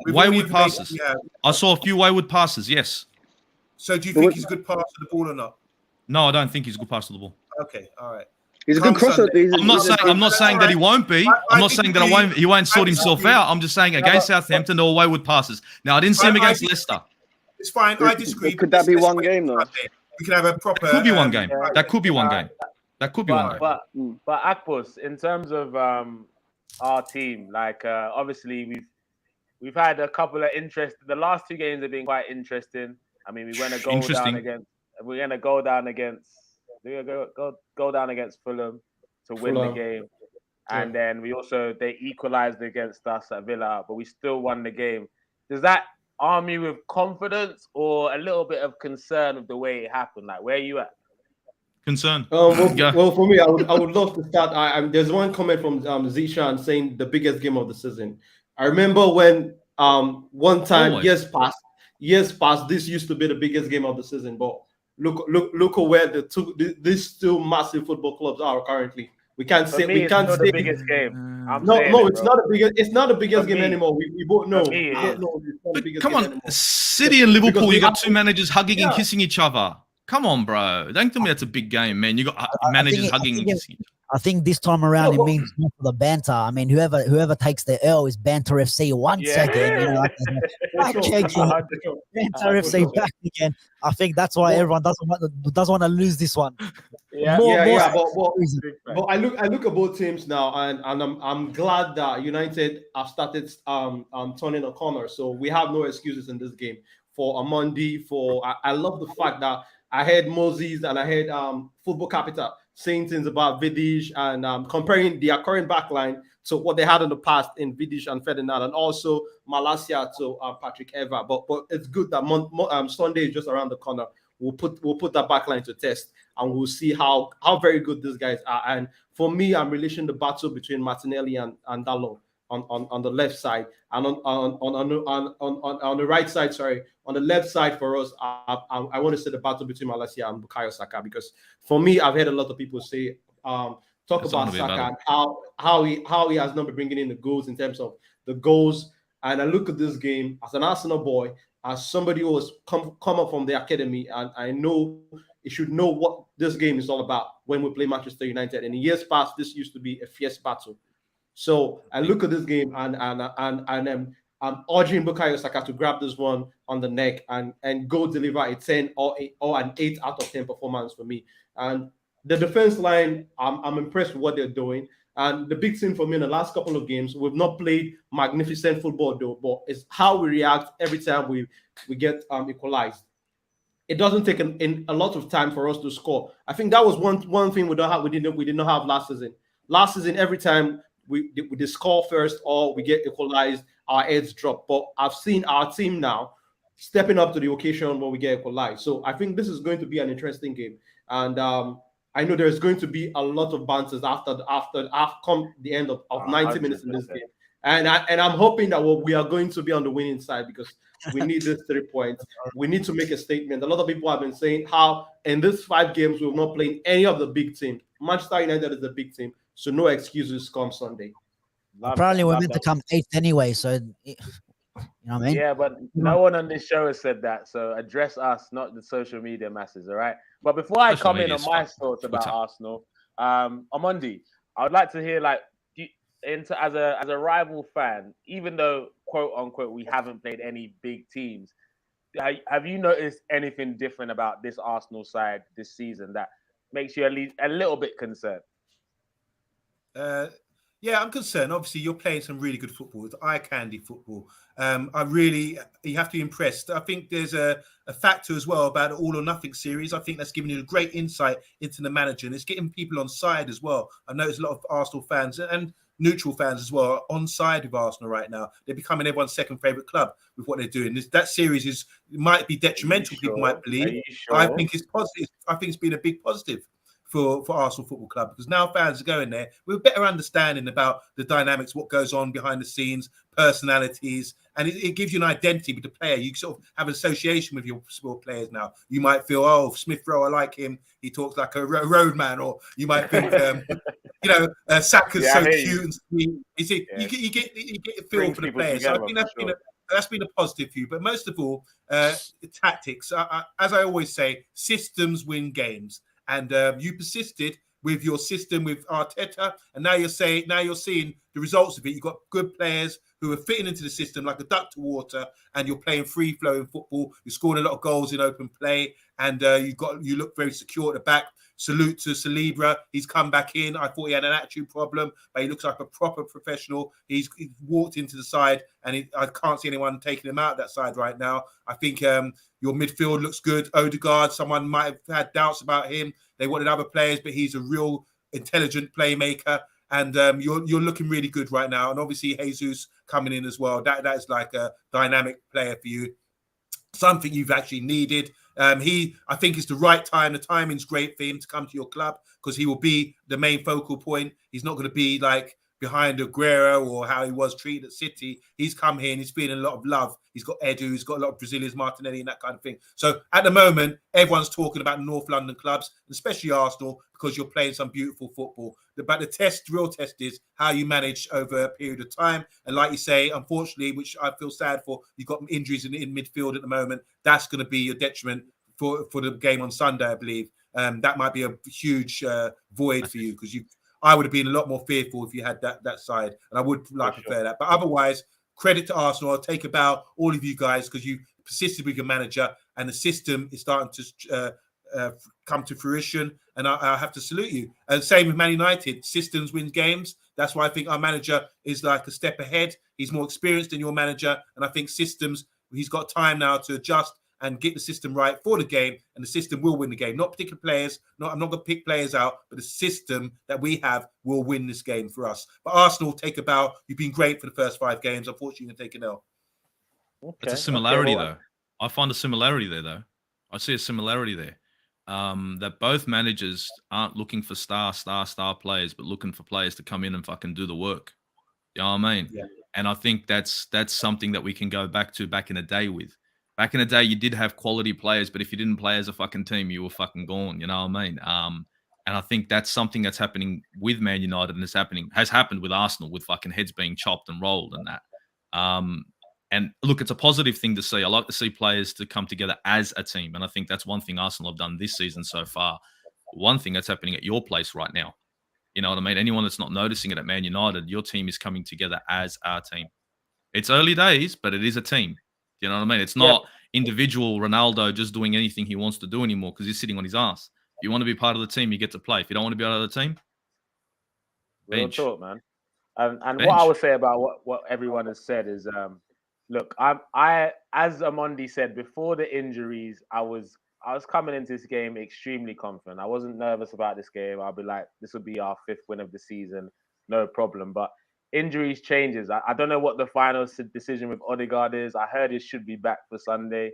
Wayward passes. I saw a few wayward passes, yes. So do you think he's a good passer of the ball or not? No, I don't think he's a good passer of the ball. Okay, all right. He's a good crosser. I'm not saying that he won't be. I'm not saying that he won't sort himself out. I'm just saying against Southampton, there were wayward passes. Now, I didn't see him against Leicester. It's fine. I disagree. Could that be one game, though? We can have a proper... That could be one game. That could be one game. That could be one game. But Akpos, in terms of our team, like obviously we've had a couple of interest. The last two games have been quite interesting. I mean, we went to go down against. We're gonna go down against. Go down against Fulham to win the game, and then they equalized against us at Villa, but we still won the game. Does that arm you with confidence or a little bit of concern of the way it happened? Like, where are you at? Concern. Well, for me, I would love to start. There's one comment from Zishan saying the biggest game of the season. I remember when one time years past, this used to be the biggest game of the season, but look at where these two massive football clubs are currently. We can't say the biggest game. It's not the biggest game anymore. We both know. Come on, City and Liverpool. You got two managers hugging and kissing each other. Come on, bro. Don't tell me that's a big game, man. You got managers hugging and kissing. I think this time around it means more for the banter. I mean, whoever takes the L is Banter FC once again. You know, Banter FC back again. I think that's why everyone doesn't want to lose this one. But I look at both teams now, and I'm glad that United have started turning a corner. So we have no excuses in this game for Omondi. I love the fact that I heard Moses and I heard Football Capital saying things about Vidic and comparing their current backline to what they had in the past in Vidic and Ferdinand, and also Malacia to Patrick Evra. But it's good that Sunday is just around the corner. We'll put that backline to test, and we'll see how very good these guys are. And for me, I'm relishing the battle between Martinelli and Dalot on the left side, and on the right side. Sorry, on the left side for us, I want to see the battle between Malacia and Bukayo Saka, because for me, I've heard a lot of people say talk about Saka and how he has not been bringing in the goals in terms of the goals. And I look at this game as an Arsenal boy, as somebody who has come up from the academy, and I know you should know what this game is all about when we play Manchester United. And in years past, this used to be a fierce battle. So I look at this game and I'm urging Bukayo Saka to grab this one on the neck and go deliver a 10 or an 8 out of 10 performance for me. And the defense line, I'm impressed with what they're doing. And the big thing for me in the last couple of games, we've not played magnificent football though, but it's how we react every time we get equalized. It doesn't take a lot of time for us to score. I think that was one thing we did not have last season. Last season, every time we score first or we get equalized, our heads drop. But I've seen our team now stepping up to the occasion when we get equalized. So I think this is going to be an interesting game. And I know there's going to be a lot of banters after come the end of 90 minutes in this game. And I'm hoping that we are going to be on the winning side, because we need this 3 points. We need to make a statement. A lot of people have been saying how in these 5 games we've not played any of the big team. Manchester United is a big team, so no excuses come Sunday. Apparently we're meant to come 8th anyway, so you know what I mean? Yeah, but no one on this show has said that. So address us, not the social media masses, all right? But before I come in on my thoughts about Arsenal, Omondi, I would like to hear, like, as a rival fan, even though quote unquote we haven't played any big teams, have you noticed anything different about this Arsenal side this season that makes you at least a little bit concerned? Yeah, I'm concerned. Obviously, you're playing some really good football. It's eye candy football. You have to be impressed. I think there's a factor as well about the All or Nothing series. I think that's giving you a great insight into the manager, and it's getting people on side as well. I noticed a lot of Arsenal fans and neutral fans as well are on side with Arsenal right now. They're becoming everyone's second favorite club with what they're doing. That series might be detrimental. People might believe. Sure? I think it's positive. I think it's been a big positive for Arsenal Football Club, because now fans are going there with a better understanding about the dynamics, what goes on behind the scenes, personalities, and it gives you an identity with the player. You sort of have an association with your sport players now. You might feel, oh, Smith Rowe, I like him. He talks like a roadman. Or you might think, Saka's so cute and sweet. You see, you get a feel for the players. So I think that's been a positive for you. But most of all, tactics. As I always say, systems win games. And you persisted with your system with Arteta, and now you're seeing the results of it. You've got good players who are fitting into the system like a duck to water, and you're playing free-flowing football. You're scoring a lot of goals in open play, and you look very secure at the back. Salute to Saliba. He's come back in. I thought he had an attitude problem, but he looks like a proper professional. He's walked into the side, and I can't see anyone taking him out that side right now. I think your midfield looks good. Odegaard, someone might have had doubts about him. They wanted other players, but he's a real intelligent playmaker. And you're looking really good right now. And obviously, Jesus coming in as well. That is like a dynamic player for you. Something you've actually needed. I think it's the right time. The timing's great for him to come to your club, because he will be the main focal point. He's not going to be like behind Aguero or how he was treated at City. He's come here and he's feeling a lot of love. He's got Edu, he's got a lot of Brazilians, Martinelli, and that kind of thing. So at the moment, everyone's talking about North London clubs, especially Arsenal, because you're playing some beautiful football. But the real test is how you manage over a period of time. And like you say, unfortunately, which I feel sad for, you've got injuries in midfield at the moment. That's going to be a detriment for the game on Sunday, I believe. That might be a huge void for you, because I would have been a lot more fearful if you had that side, and I would prefer that. But otherwise, credit to Arsenal. I'll take about all of you guys, because you persisted with your manager, and the system is starting to come to fruition, and I have to salute you. And same with Man United. Systems win games. That's why I think our manager is like a step ahead. He's more experienced than your manager, and I think systems, he's got time now to adjust and get the system right for the game, and the system will win the game. Not particular players. I'm not going to pick players out, but the system that we have will win this game for us. But Arsenal, take a bow. You've been great for the first 5 games. Unfortunately, you're going to take an L. Okay. It's a similarity, though. I find a similarity there, though. I see a similarity there. That both managers aren't looking for star players, but looking for players to come in and fucking do the work. You know what I mean? Yeah. And I think that's something that we can go back to back in the day with. Back in the day, you did have quality players, but if you didn't play as a fucking team, you were fucking gone. You know what I mean? And I think that's something that's happening with Man United and has happened with Arsenal, with fucking heads being chopped and rolled and that. And look, it's a positive thing to see. I like to see players to come together as a team. And I think that's one thing Arsenal have done this season so far. One thing that's happening at your place right now. You know what I mean? Anyone that's not noticing it at Man United, your team is coming together as our team. It's early days, but it is a team. You know what I mean? It's not individual Ronaldo just doing anything he wants to do anymore because he's sitting on his ass. If you want to be part of the team, you get to play. If you don't want to be part of the team, bench. Real talk, man. And what I would say about what everyone has said is, look, I as Omondi said before the injuries, I was coming into this game extremely confident. I wasn't nervous about this game. I'll be like, this will be our 5th win of the season, no problem. But injuries changes. I don't know what the final decision with Odegaard is. I heard he should be back for Sunday.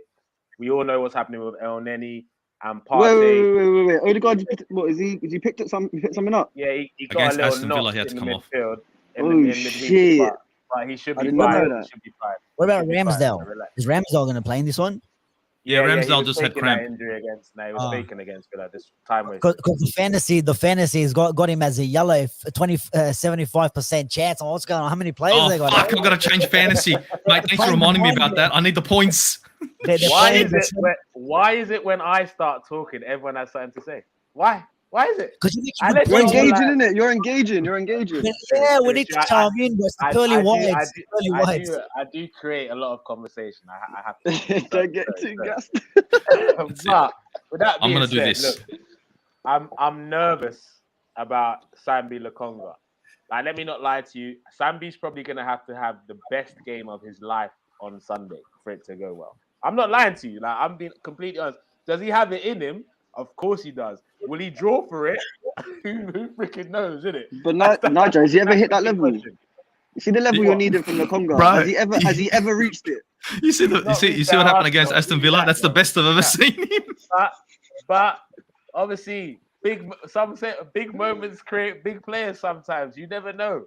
We all know what's happening with El Neni and Partey. Wait. Odegaard, what is he? Is he picked something up? Yeah, he got a little Aston Villa, knock he had in to the come midfield. Oh shit! But he should be fine. What about Ramsdale? Is Ramsdale going to play in this one? Yeah, Ramsdale just had cramp. Injury against. No, he was faking against Villa this time. Because the fantasy has got him as a yellow 75% chance. What's going on? How many players they got? Fuck, I've got to change fantasy. Mate, thanks for reminding me about that. I need the points. Why is it when I start talking, everyone has something to say? Why? Why is it? Because you're engaging in it. You're engaging. Yeah, we need to chime in. I do create a lot of conversation. I have to. Don't get too gassed. But with that I'm being gonna do said, this. Look, I'm nervous about Sambi Lokonga. Like, let me not lie to you. Sambi's probably gonna have to have the best game of his life on Sunday for it to go well. I'm not lying to you. Like, I'm being completely honest. Does he have it in him? Of course he does. Will he draw for it? Who freaking knows, isn't it? But Nigel, has he ever hit that level? You see the level you're needing from Lokonga? Bro, has he ever reached it? You see what happened against Aston Villa? That's the best I've ever seen him. But obviously, some say big moments create big players sometimes. You never know.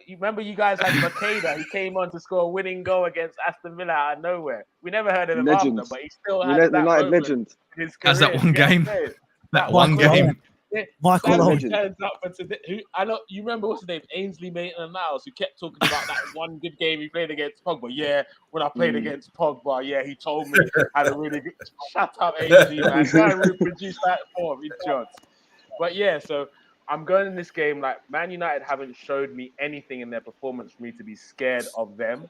You remember you guys had Makeda. He came on to score a winning goal against Aston Villa out of nowhere. We never heard of him after, but he still has that moment legend. in his career. Has that one game? That one game. Michael turns up for today. I know you remember what's his name, Ainsley Maitland-Niles, who kept talking about that one good game he played against Pogba. Yeah, when I played against Pogba, yeah, he told me I had a really good. Shut up, Ainsley, man. Try and reproduce that form in shots. But yeah, so I'm going in this game like Man United haven't showed me anything in their performance for me to be scared of them.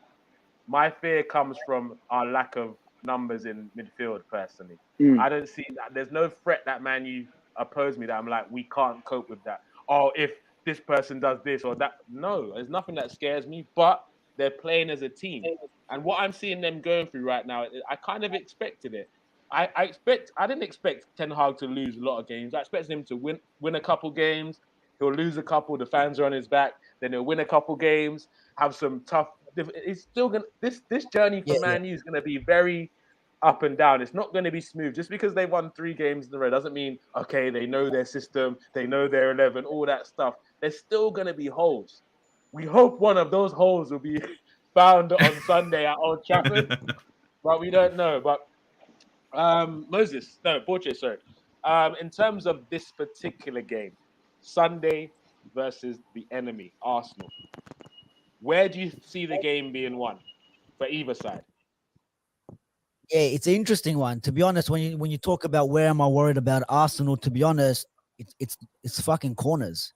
My fear comes from our lack of numbers in midfield, personally. I don't see that. There's no threat that Man U oppose me that I'm like, we can't cope with that. Oh, if this person does this or that. No, there's nothing that scares me, but they're playing as a team. And what I'm seeing them going through right now, I kind of expected it. I didn't expect Ten Hag to lose a lot of games. I expected him to win a couple games. He'll lose a couple. The fans are on his back. Then he'll win a couple games. Have some tough. It's still gonna. This journey for Man U is gonna be very up and down. It's not going to be smooth. Just because they won 3 games in a row doesn't mean okay. They know their system. They know their 11. All that stuff. There's still going to be holes. We hope one of those holes will be found on Sunday at Old Trafford, but we don't know. But Borges, sorry. In terms of this particular game, Sunday versus the enemy, Arsenal, where do you see the game being won for either side? Yeah, it's an interesting one. To be honest, when you talk about where am I worried about Arsenal, to be honest, it's fucking corners.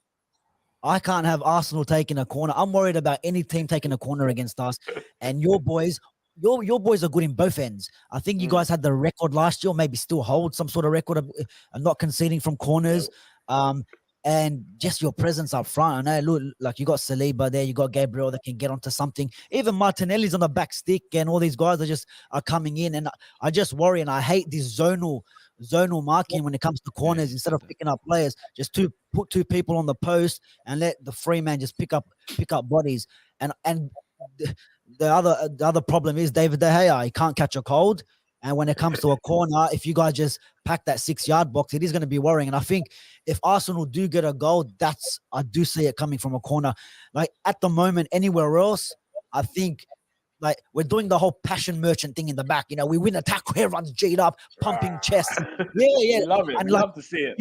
I can't have Arsenal taking a corner. I'm worried about any team taking a corner against us. And your boys are good in both ends. I think you guys had the record last year, maybe still hold some sort of record of not conceding from corners. and just your presence up front. I know, look, like you got Saliba there, you got Gabriel that can get onto something. Even Martinelli's on the back stick, and all these guys are coming in. And I just worry, and I hate this zonal marking when it comes to corners. Instead of picking up players, just put two people on the post and let the free man just pick up bodies. And the other problem is David De Gea. He can't catch a cold. And when it comes to a corner, if you guys just pack that 6-yard box, it is going to be worrying. And I think if Arsenal do get a goal, I do see it coming from a corner. Like at the moment, anywhere else, I think like we're doing the whole passion merchant thing in the back. You know, we win a tackle, everyone's G'd up, pumping chests. Yeah. Love it. And love to see it.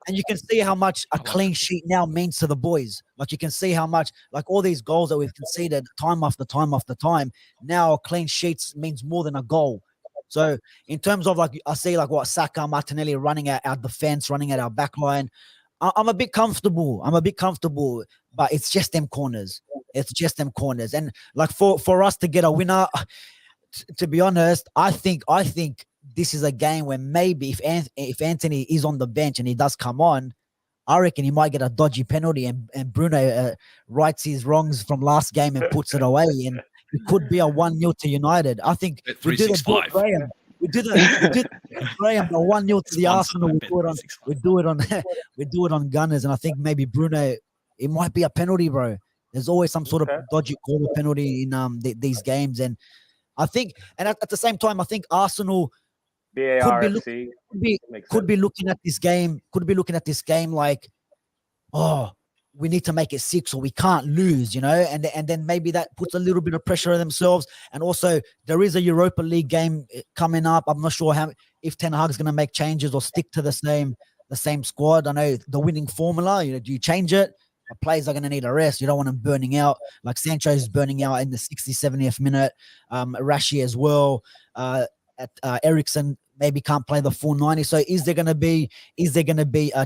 And you can see how much a clean sheet now means to the boys. Like you can see how much, like all these goals that we've conceded time after time after time, now clean sheets means more than a goal. So in terms of like, I see like what Saka, Martinelli running at our defense, running at our back line. I'm a bit comfortable. But it's just them corners. And like for us to get a winner, to be honest, I think this is a game where maybe if Anthony is on the bench and he does come on, I reckon he might get a dodgy penalty and Bruno rights his wrongs from last game and puts it away. And it could be a 1-0 to United. I think we did it, Graham. We did Graham, the 1-0 to the Arsenal. We do it on Gunners, and I think maybe Bruno. It might be a penalty, bro. There's always some sort of dodgy call or penalty in these games, and I think, and at the same time, I think Arsenal could be looking at this game. Like, oh, we need to make it 6 or we can't lose, you know, and then maybe that puts a little bit of pressure on themselves. And also there is a Europa League game coming up. I'm not sure if Ten Hag's going to make changes or stick to the same squad. I know the winning formula, you know, do you change it? The players are going to need a rest. You don't want them burning out. Like Sancho's burning out in the 60th, 70th minute. Rashi as well. Eriksen maybe can't play the full 90. So is there going to be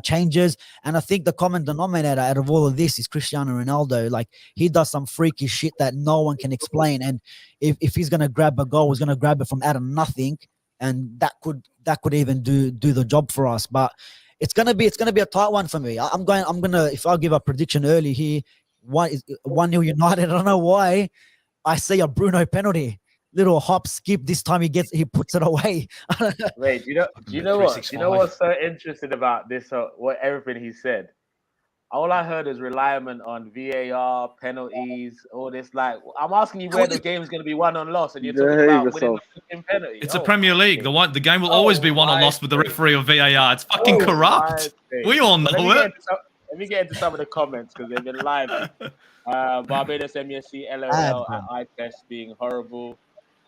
changes? And I think the common denominator out of all of this is Cristiano Ronaldo. Like he does some freaky shit that no one can explain. And if he's going to grab a goal, he's going to grab it from out of nothing, and that could even do the job for us. But it's gonna be a tight one for me. I'm gonna if I'll give a prediction early here, 1-0 United. I don't know why. I see a Bruno penalty. Little hop skip. This time he puts it away. Wait, do you know what? Do you know what's so interesting about this? Everything he said. All I heard is reliance on VAR, penalties, all this. Like, I'm asking you where the game is going to be won or lost, and you're talking about winning the penalty. It's a Premier League. The game will always be won or lost with the referee or VAR. It's fucking corrupt. We all know it. Let me get into some of the comments because they've been live. Barbados MUFC, LOL, Akpos being horrible.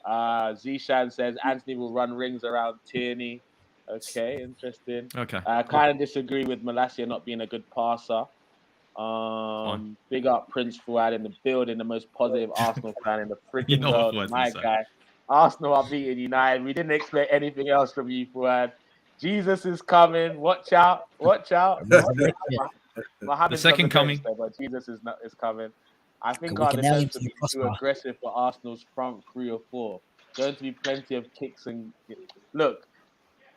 Zishan says Anthony will run rings around Tierney. Okay, interesting. Okay. Kind of disagree with Malacia not being a good passer. Big up Prince Fuad in the building, the most positive Arsenal fan in the freaking world. My guy. Arsenal are beating United. We didn't expect anything else from you, Fuad. Jesus is coming. Watch out. The second coming. But Jesus is coming. I think our defense will be too aggressive for Arsenal's front 3 or 4. Going to be plenty of kicks and look.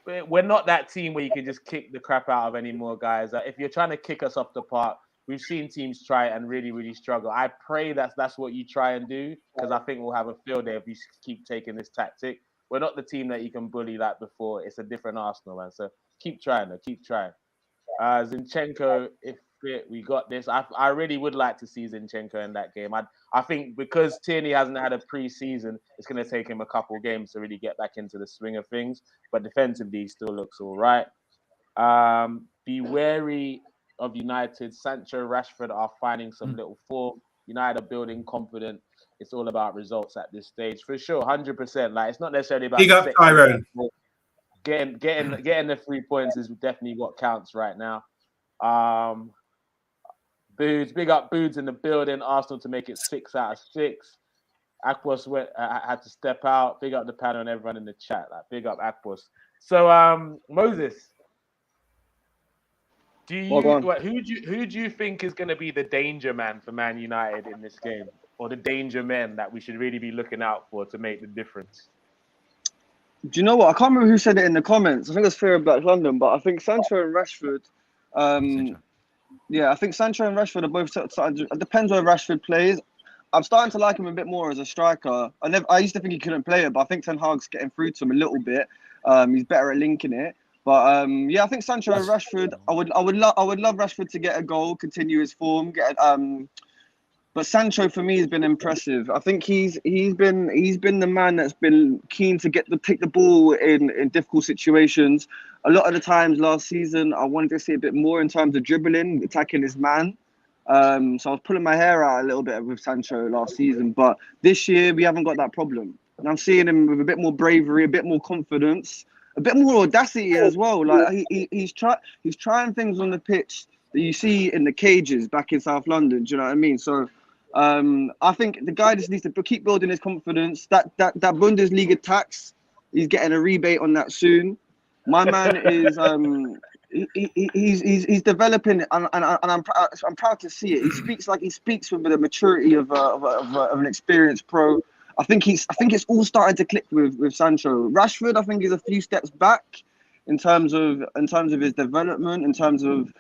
We're not that team where you can just kick the crap out of any more guys. If you're trying to kick us off the park, we've seen teams try it and really, really struggle. I pray that's what you try and do, because I think we'll have a field day if you keep taking this tactic. We're not the team that you can bully like before. It's a different Arsenal, man. So keep trying. Zinchenko, if we got this. I really would like to see Zinchenko in that game. I think because Tierney hasn't had a pre-season, it's going to take him a couple of games to really get back into the swing of things. But defensively, he still looks all right. Be wary of United. Sancho, Rashford are finding some little form. United are building confident. It's all about results at this stage, for sure, 100%. Like, it's not necessarily about big up Tyrone. Getting the 3 points is definitely what counts right now. Boods, big up Boods in the building. Arsenal to make it 6 out of 6. Akpos had to step out. Big up the panel and everyone in the chat. Like, big up Akpos. So, Moses, who do you think is going to be the danger man for Man United in this game, or the danger men that we should really be looking out for to make the difference? Do you know what? I can't remember who said it in the comments. I think it was Fear of Black London, but I think Sancho and Rashford. Yeah, I think Sancho and Rashford are both starting. It depends where Rashford plays. I'm starting to like him a bit more as a striker. I used to think he couldn't play it, but I think Ten Hag's getting through to him a little bit. He's better at linking it. But yeah, I think Sancho and Rashford. I would love Rashford to get a goal, continue his form, But Sancho for me has been impressive. I think he's been the man that's been keen to take the ball in difficult situations. A lot of the times last season, I wanted to see a bit more in terms of dribbling, attacking his man. So I was pulling my hair out a little bit with Sancho last season, but this year we haven't got that problem. And I'm seeing him with a bit more bravery, a bit more confidence, a bit more audacity as well. Like he's trying things on the pitch that you see in the cages back in South London. Do you know what I mean? So. I think the guy just needs to keep building his confidence. That Bundesliga tax, he's getting a rebate on that soon. My man is he's developing, and I'm proud to see it. He speaks with the maturity of an experienced pro. I think it's all starting to click with Sancho. Rashford, I think, is a few steps back in terms of his development, in terms of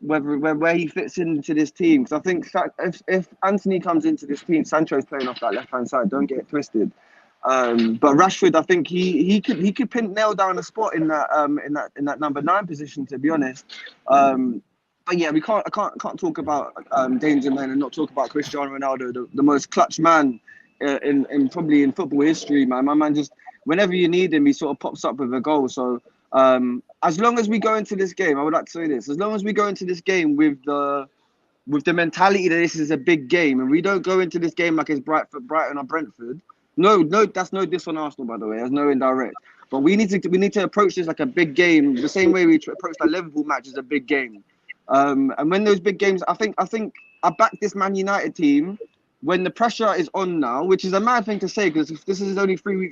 where he fits into this team. Because I think if Anthony comes into this team, Sancho's playing off that left hand side. Don't get it twisted. But Rashford, I think he could nail down a spot in that number 9 position. To be honest, but yeah, I can't talk about danger man and not talk about Cristiano Ronaldo, the most clutch man in probably in football history. Man, my man just whenever you need him, he sort of pops up with a goal. So. As long as we go into this game, I would like to say this. As long as we go into this game with the mentality that this is a big game, and we don't go into this game like it's Brighton or Brentford. No, that's no diss on Arsenal, by the way. There's no indirect. But we need to approach this like a big game, the same way we approach that Liverpool match as a big game. And when those big games, I think I back this Man United team when the pressure is on now, which is a mad thing to say because this is only 3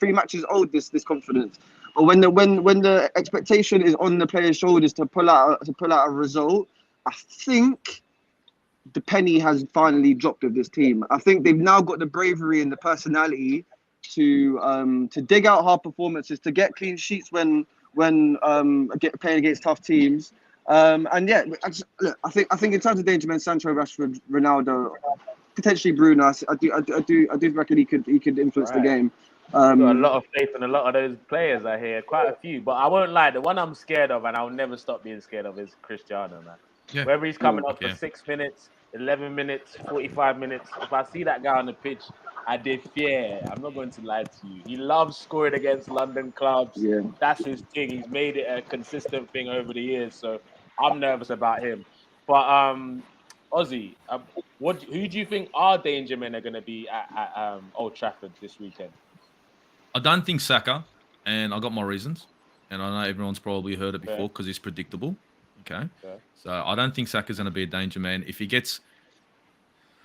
matches old. This confidence. But when the expectation is on the player's shoulders to pull out a result, I think the penny has finally dropped with this team. I think they've now got the bravery and the personality to dig out hard performances, to get clean sheets when playing against tough teams. And yeah, I think in terms of danger men, Sancho, Rashford, Ronaldo, potentially Bruno, I do reckon he could influence the game. Got a lot of faith in a lot of those players I hear, quite a few. But I won't lie, the one I'm scared of, and I'll never stop being scared of, is Cristiano, man. Yeah. Whether he's coming up for 6 minutes, 11 minutes, 45 minutes, if I see that guy on the pitch, I did fear. I'm not going to lie to you. He loves scoring against London clubs. Yeah. That's his thing. He's made it a consistent thing over the years. So I'm nervous about him. But Aussie, who do you think our danger men are going to be at Old Trafford this weekend? I don't think Saka, and I got my reasons, and I know everyone's probably heard it before because he's predictable. Okay, so I don't think Saka's going to be a danger man. If he turns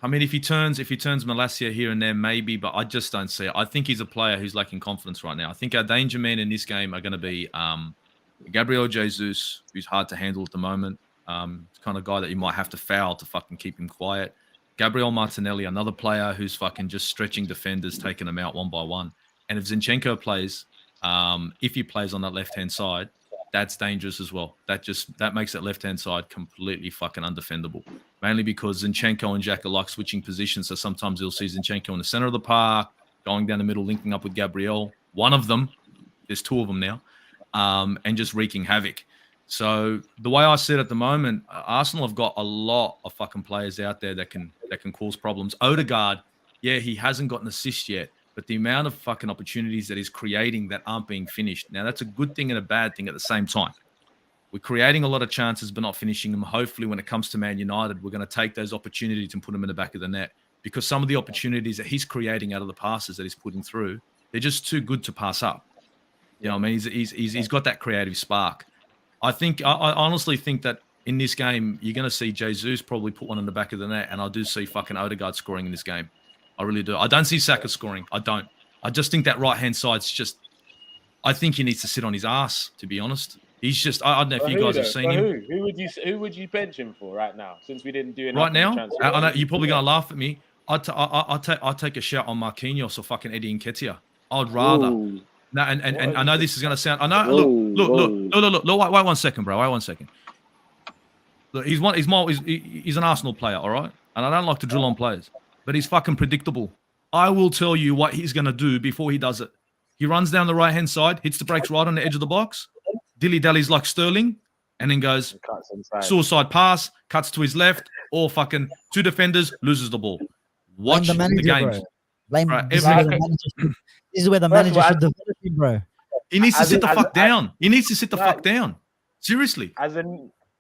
Malacia here and there, maybe, but I just don't see it. I think he's a player who's lacking confidence right now. I think our danger men in this game are going to be Gabriel Jesus, who's hard to handle at the moment. It's kind of guy that you might have to foul to fucking keep him quiet. Gabriel Martinelli, another player who's fucking just stretching defenders, taking them out one by one. And if Zinchenko plays, if he plays on that left-hand side, that's dangerous as well. That makes that left-hand side completely fucking undefendable. Mainly because Zinchenko and Xhaka like switching positions. So sometimes you'll see Zinchenko in the center of the park, going down the middle, linking up with Gabriel. One of them, there's 2 of them now, and just wreaking havoc. So the way I see it at the moment, Arsenal have got a lot of fucking players out there that can cause problems. Odegaard, yeah, he hasn't got an assist yet. But the amount of fucking opportunities that he's creating that aren't being finished. Now, that's a good thing and a bad thing at the same time. We're creating a lot of chances but not finishing them. Hopefully, when it comes to Man United, we're going to take those opportunities and put them in the back of the net. Because some of the opportunities that he's creating out of the passes that he's putting through, they're just too good to pass up. You know what I mean? He's got that creative spark. I honestly think that in this game, you're going to see Jesus probably put one in the back of the net, and I do see fucking Odegaard scoring in this game. I really do. I don't see Saka scoring. I don't. I just think that right-hand side's just... I think he needs to sit on his ass, to be honest. He's just... I don't know if you guys have seen him. Who would you bench him for right now, since we didn't do anything? Right now? I know you're probably going to laugh at me. I'll take a shout on Marquinhos or fucking Eddie Nketiah. I'd rather... No, and I know this is going to sound... I know... Look. Wait 1 second, bro. Wait 1 second. Look, he's an Arsenal player, all right? And I don't like to drill on players, but he's fucking predictable. I will tell you what he's going to do before he does it. He runs down the right-hand side, hits the brakes right on the edge of the box, dilly-dallies like Sterling, and then goes suicide pass, cuts to his left, or fucking 2 defenders, loses the ball. Watch the games. This is where the manager should develop him, bro. He needs to sit the fuck down. He needs to sit the fuck down. Seriously.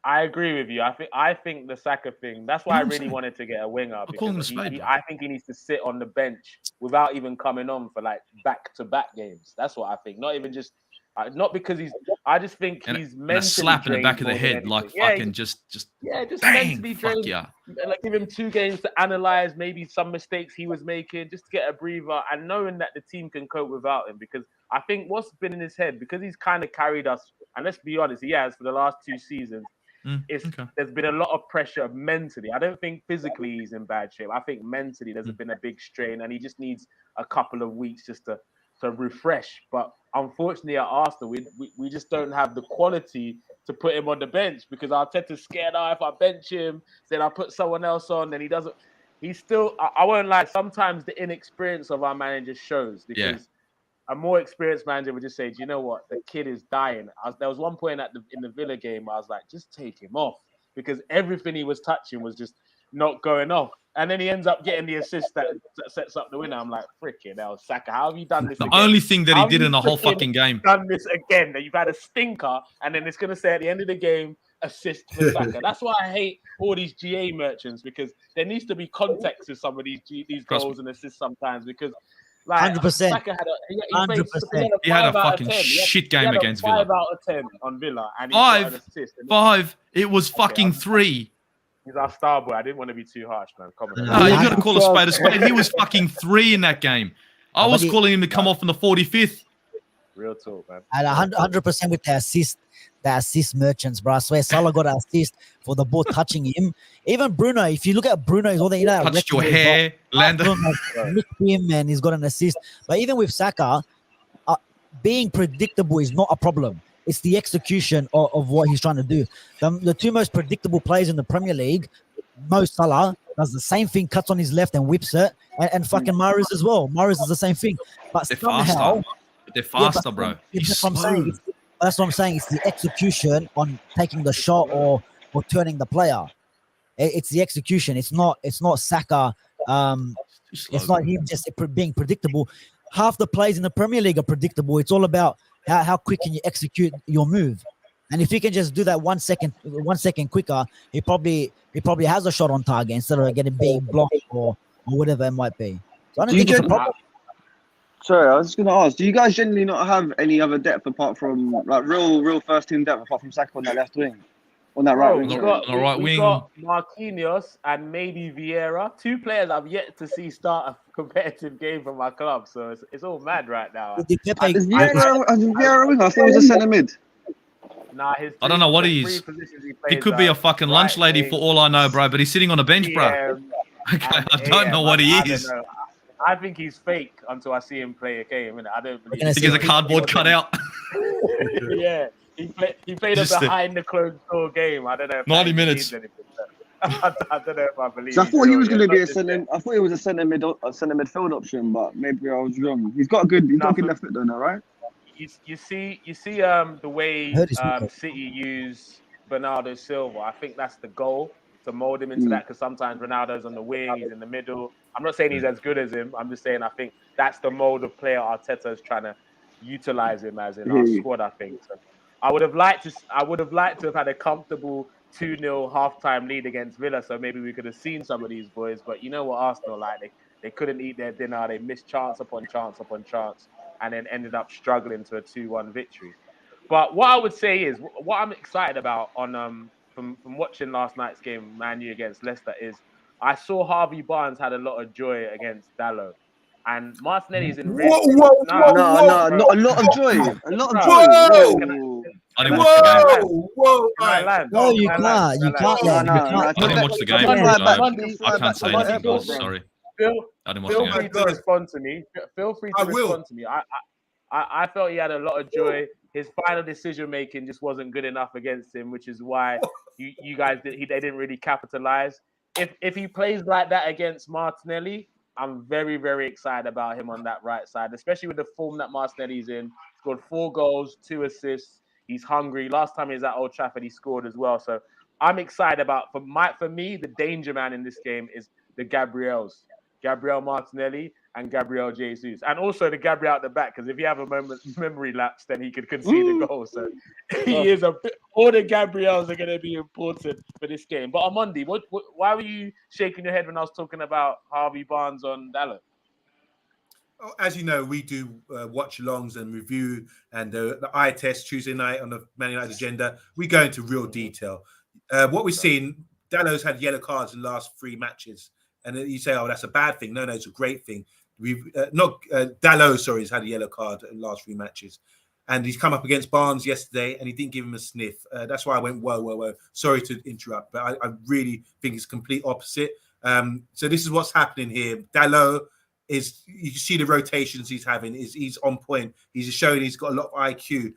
I agree with you. I think the Saka thing. That's why I really wanted to get a winger. Because I think he needs to sit on the bench without even coming on for like back-to-back games. That's what I think. Not even just. Not because he's. I just think he's mentally a slap in the back of the head, like fucking just bang, mentally drained. Yeah. Like give him 2 games to analyze maybe some mistakes he was making, just to get a breather, and knowing that the team can cope without him. Because I think what's been in his head, because he's kind of carried us, and let's be honest, he has for the last 2 seasons. There's been a lot of pressure mentally. I don't think physically he's in bad shape. I think mentally there's been a big strain, and he just needs a couple of weeks just to refresh. But unfortunately at Arsenal, we just don't have the quality to put him on the bench, because Arteta's scared, if I bench him, then I put someone else on, then he doesn't. He's still, I won't lie, sometimes the inexperience of our manager shows, because a more experienced manager would just say, do you know what? The kid is dying. There was one point in the Villa game, I was like, just take him off, because everything he was touching was just not going off. And then he ends up getting the assist that sets up the winner. I'm like, freaking hell, Saka, how have you done this again? The only thing that he did in the whole fucking game. Done this again, that you've had a stinker, and then it's going to say at the end of the game, assist for Saka. That's why I hate all these GA merchants, because there needs to be context to some of these goals and assists sometimes, because like 100%. Saka had 100%. He had a fucking shit game against Villa. 5 out of 10 on Villa, and he got an assist. 5. It was fucking 3. He's our star boy. I didn't want to be too harsh, man. Come on. No, you got to call a spade a spade. He was fucking 3 in that game. I was calling him to come off in the 45th. Real talk, man. And 100% with the assist merchants, bro. I swear, Salah got an assist for the ball touching him. Even Bruno, if you look at Bruno, he's all the touched your hair, landed. Him, and he's got an assist. But even with Saka, being predictable is not a problem. It's the execution of what he's trying to do. The 2 most predictable players in the Premier League, Mo Salah does the same thing, cuts on his left and whips it, and fucking Mahrez as well. Mahrez is the same thing. But they're somehow, faster, bro. That's what I'm saying. That's what I'm saying. It's the execution on taking the shot or turning the player. It's the execution. It's not Saka. It's not him just being predictable. Half the plays in the Premier League are predictable. It's all about how quick can you execute your move. And if he can just do that 1 second quicker, he probably has a shot on target instead of getting being blocked or whatever it might be. So I don't think it's a problem. Sorry, I was just going to ask, do you guys generally not have any other depth apart from, like, real first team depth apart from Saka on that left wing? On that right wing? We've got Marquinhos and maybe Vieira. 2 players I've yet to see start a competitive game for my club. So it's all mad right now. Is Vieira a winger? I thought he was a centre mid. Nah, I don't know what he is. He could be a fucking lunch lady for all I know, bro. But he's sitting on a bench, bro. Okay, I don't know what he is. I think he's fake until I see him play a game. I don't believe. I think he's a cardboard cutout. Yeah, he played a behind the closed door game. I don't know. If 90 minutes. I don't know if I believe. So I thought he was going to be a centre. I thought he was a centre midfield option, but maybe I was wrong. He's got a good left foot though, now, right? You see the way City use Bernardo Silva. I think that's the goal, to mold him into that, because sometimes Ronaldo's on the wing, he's in the middle. I'm not saying he's as good as him. I'm just saying I think that's the mold of player Arteta is trying to utilize him as in our squad. I think so. I would have liked to have had a comfortable 2-0 halftime lead against Villa, so maybe we could have seen some of these boys. But you know what Arsenal like? They couldn't eat their dinner. They missed chance upon chance upon chance, and then ended up struggling to a 2-1 victory. But what I would say is, what I'm excited about on from watching last night's game, Man U against Leicester, is I saw Harvey Barnes had a lot of joy against Dalot. And Martinelli's in really... No, not a lot of joy. A lot of joy. I didn't watch the game. No, you can't. You can't. I didn't watch the game. I can't say anything, guys. Sorry. Feel free to respond to me. Feel free to respond to me. I felt he had a lot of joy. His final decision making just wasn't good enough against him, which is why you guys they didn't really capitalize. If he plays like that against Martinelli, I'm very, very excited about him on that right side, especially with the form that Martinelli's in. Scored 4 goals, 2 assists. He's hungry. Last time he was at Old Trafford, he scored as well. So I'm excited about for me, the danger man in this game is the Gabriel Martinelli and Gabriel Jesus, and also the Gabriel at the back. Because if you have a memory lapse, then he could concede a goal. So he is all the Gabriels are going to be important for this game. But Omondi, why were you shaking your head when I was talking about Harvey Barnes on Dallas? As you know, we do watch-alongs and review and the eye test Tuesday night on the Man United agenda. We go into real detail. What we've seen, Dalot's had yellow cards in the last 3 matches. And you say, oh, that's a bad thing. No, it's a great thing. Dalot, has had a yellow card in the last 3 matches. And he's come up against Barnes yesterday and he didn't give him a sniff. That's why I went, whoa. Sorry to interrupt, but I really think it's complete opposite. So this is what's happening here. Dalot you can see the rotations he's having. He's on point. He's showing he's got a lot of IQ.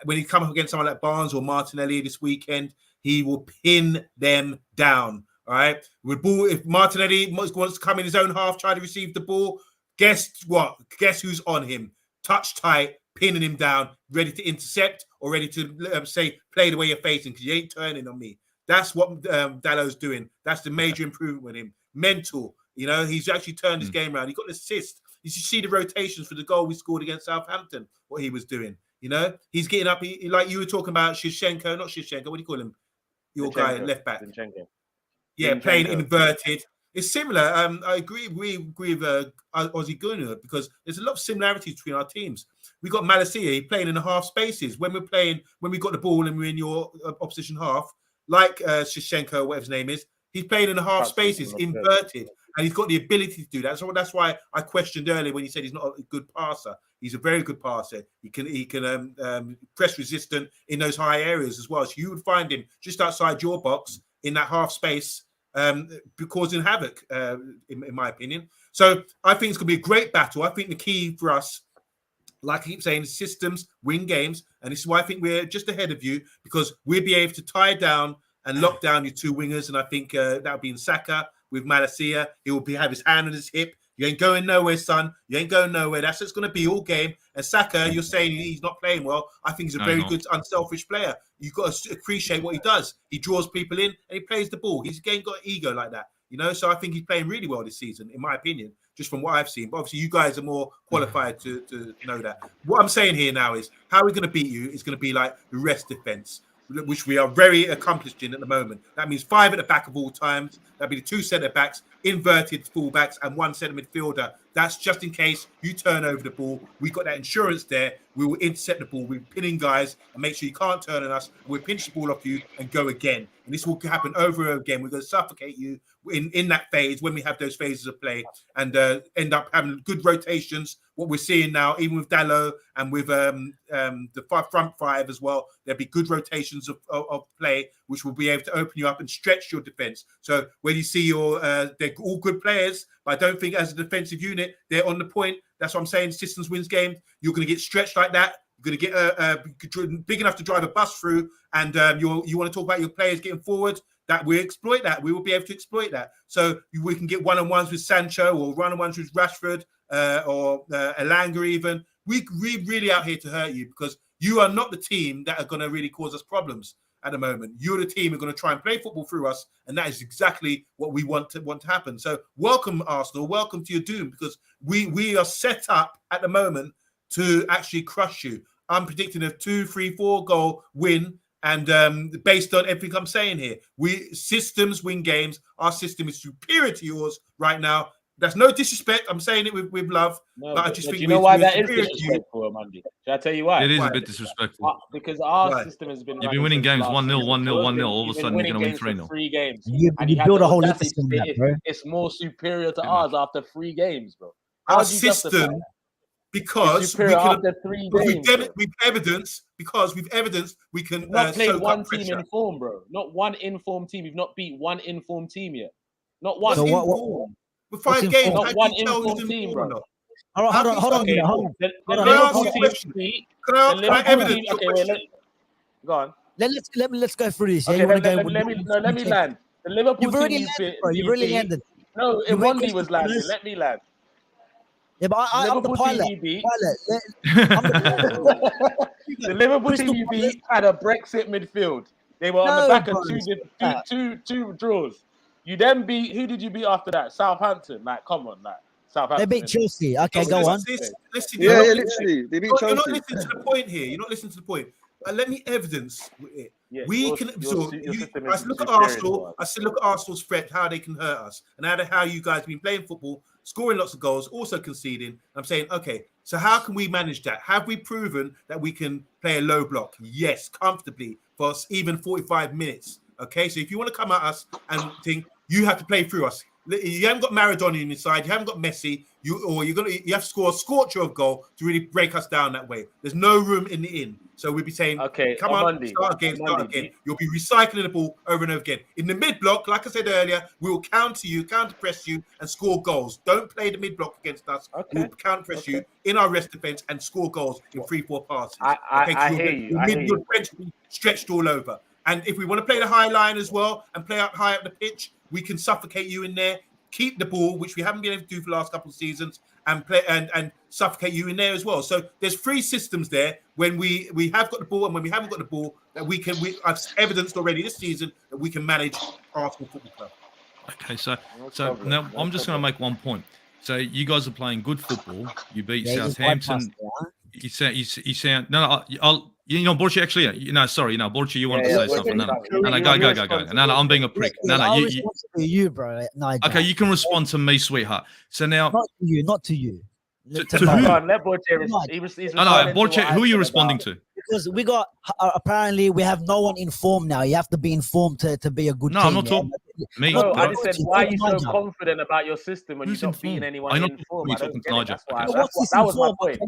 When he comes up against someone like Barnes or Martinelli this weekend, he will pin them down. All right. With ball, if Martinelli wants to come in his own half, try to receive the ball, guess what? Guess who's on him? Touch tight, pinning him down, ready to intercept or ready to say play the way you're facing because you ain't turning on me. That's what Dalot's doing. That's the major improvement with him. Mental. He's actually turned his game around. He got an assist. You should see the rotations for the goal we scored against Southampton. What he was doing. He's getting up. Like you were talking about Shevchenko, not Shevchenko. What do you call him? Your guy, left back. Yeah, playing inverted. It's similar. I agree with Aussie Gooner because there's a lot of similarities between our teams. We got Malacia playing in the half spaces when we got the ball and we're in your opposition half, like Shevchenko, whatever his name is. He's playing in the half spaces, inverted, and he's got the ability to do that. So that's why I questioned earlier when you said he's not a good passer. He's a very good passer. He can press resistant in those high areas as well. So you would find him just outside your box in that half space, causing havoc, in my opinion. So I think it's going to be a great battle. I think the key for us, like I keep saying, is systems, win games. And this is why I think we're just ahead of you because we'll be able to tie down and lock down your 2 wingers. And I think that'll be in Saka with Malacia. He will have his hand on his hip. You ain't going nowhere, son. You ain't going nowhere. That's what it's going to be all game. And Saka, you're saying he's not playing well. I think he's a very good, unselfish player. You've got to appreciate what he does. He draws people in and he plays the ball. He's again got ego like that, So I think he's playing really well this season, in my opinion, just from what I've seen. But obviously, you guys are more qualified to know that. What I'm saying here now is how we're going to beat you is going to be like the rest defense, which we are very accomplished in at the moment. That means 5 at the back of all times. That'll be the 2 centre backs, inverted fullbacks, and 1 centre midfielder. That's just in case you turn over the ball. We've got that insurance there. We will intercept the ball. We're pinning guys and make sure you can't turn on us. We'll pinch the ball off you and go again. And this will happen over and over again. We're going to suffocate you in that phase when we have those phases of play and end up having good rotations. What we're seeing now, even with Dalot and with the front 5 as well, there'll be good rotations of play, which will be able to open you up and stretch your defense. So when you see they're all good players, but I don't think as a defensive unit, they're on the point. That's what I'm saying. Systems wins games. You're going to get stretched like that. You're going to get big enough to drive a bus through. And you want to talk about your players getting forward. That we exploit that. We will be able to exploit that. So we can get one-on-ones with Sancho or one-on-ones with Rashford or Elanga even. We're really out here to hurt you because you are not the team that are going to really cause us problems at the moment. You're the team who are going to try and play football through us, and that is exactly what we want to happen. So welcome, Arsenal. Welcome to your doom because we are set up at the moment to actually crush you. I'm predicting a 2-3-4 goal win. And based on everything I'm saying here, systems win games. Our system is superior to yours right now. That's no disrespect. I'm saying it with love. No, but I just think you know why that is disrespectful, Mandy? Should I tell you why? It is a bit disrespectful. Because our system has been. You've been winning games 1-0, 1-0, 1-0. All of a sudden, you're going to win 3-0. 3 games. You build a whole system, bro. It's more superior to ours after 3 games, bro. Our system, because we can, we've evidence we can. We've not played one team in form, bro. Not one informed team. We've not beat one informed team yet. Not one. So with 5 games, not one informed team, bro. Hold on. Okay, Hold on. the Can I Liverpool ask team you a question? beat. Can The I Liverpool evidence team. your Okay, question? go on. Let's go through this. Yeah, Okay, you want to go? let me land. The Liverpool You've already team landed, bro. You've already landed. No, You went Omondi was Crystal landing. Palace. Let me land. Yeah, but I'm the Liverpool pilot. team you beat. I'm the The Liverpool team Crystal you Palace. beat had a Brexit midfield. They were on the No, back bro. of two draws. You then beat. Who did you beat after that? Southampton. Like, come on, like Southampton. They beat Chelsea. Okay, go on. Listen, Yeah, you're not literally. They beat You're not Chelsea. listening to the point here. You're not listening to the point. Let me evidence it. Yeah, We your can. system I is look at superior to Arsenal. ours. I said, look at Arsenal's threat, how they can hurt us, and how you guys have been playing football, scoring lots of goals, also conceding. I'm saying, okay, so how can we manage that? Have we proven that we can play a low block? Yes, comfortably for even 45 minutes. Okay, so if you want to come at us and think you have to play through us, you haven't got Maradona on your side, you haven't got Messi, you have to score a scorcher of goal to really break us down that way. There's no room in the inn. So we'd be saying, okay, come on, start again. You'll be recycling the ball over and over again. In the mid block, like I said earlier, we will counter press you, and score goals. Don't play the mid block against us. Okay. We'll counter press you in our rest defense and score goals in 3-4 passes. I hear you. Your bench will be stretched all over. And if we want to play the high line as well and play up high up the pitch, we can suffocate you in there, keep the ball, which we haven't been able to do for the last couple of seasons, and play and suffocate you in there as well. So there's three systems there when we have got the ball and when we haven't got the ball that I've evidenced already this season that we can manage Arsenal Football Club. Okay, so now I'm just going to make one point. So you guys are playing good football. You beat Southampton. You sound I'll Borchi, actually, Borchi, you wanted to say something. Go. No, I'm being a prick. You, bro. No, okay, you can respond to me, sweetheart. So now, not to you. To who? Let Borchi. Borchi, who are you responding to? Because we got apparently we have no one informed now. You have to be informed to be a good team. No, I'm not talking. Me. No, I just said, why are you so confident about your system when you're not beating anyone I'm in not form? talking to Niger. That was my point.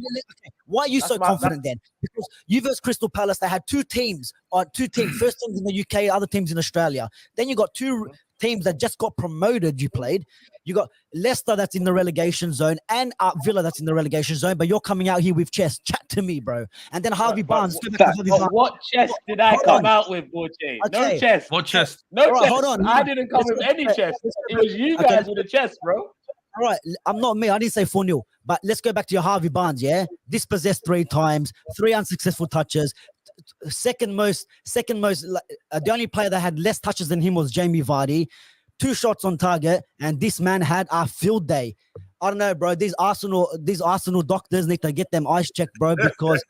Why are you so confident then? Because you versus Crystal Palace, they had two teams. First teams in the UK, other teams in Australia. Then you got two teams that just got promoted. You played. You got Leicester that's in the relegation zone and Villa that's in the relegation zone. But you're coming out here with chess. Chat to me, bro. And then Harvey Barnes. What chess did I come out with, Borche? No chess. What chess? No chess. Hold on. I didn't come with any chess. It was you guys with the chess, bro. All right, I'm not me. I didn't say 4-0. But let's go back to your Harvey Barnes, yeah? Dispossessed 3 times, 3 unsuccessful touches. Second most. The only player that had less touches than him was Jamie Vardy. 2 shots on target, and this man had a field day. I don't know, bro. These Arsenal doctors need to get them eyes checked, bro, because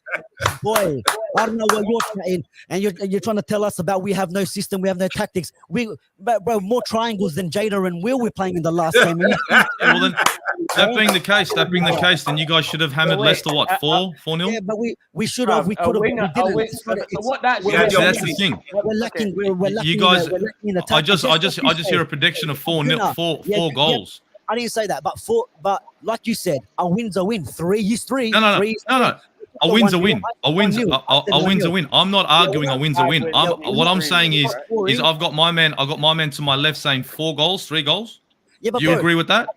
boy, I don't know what you're saying, and you're trying to tell us about we have no system, we have no tactics. Bro, more triangles than Jada and Will we're playing in the last game. Well, then, that being the case, then you guys should have hammered Leicester, what, 4-0? Yeah, but we should have. We could have. That's the thing. We're lacking. You guys, we're lacking in attack. I just hear a prediction of 4 goals. I didn't say that, but like you said, a win's a win. 3 is 3. No. A win's a win. A win's a win. I'm not arguing a win's a win. What I'm saying is I've got my man to my left saying 4 goals, 3 goals. Yeah, but you agree with that?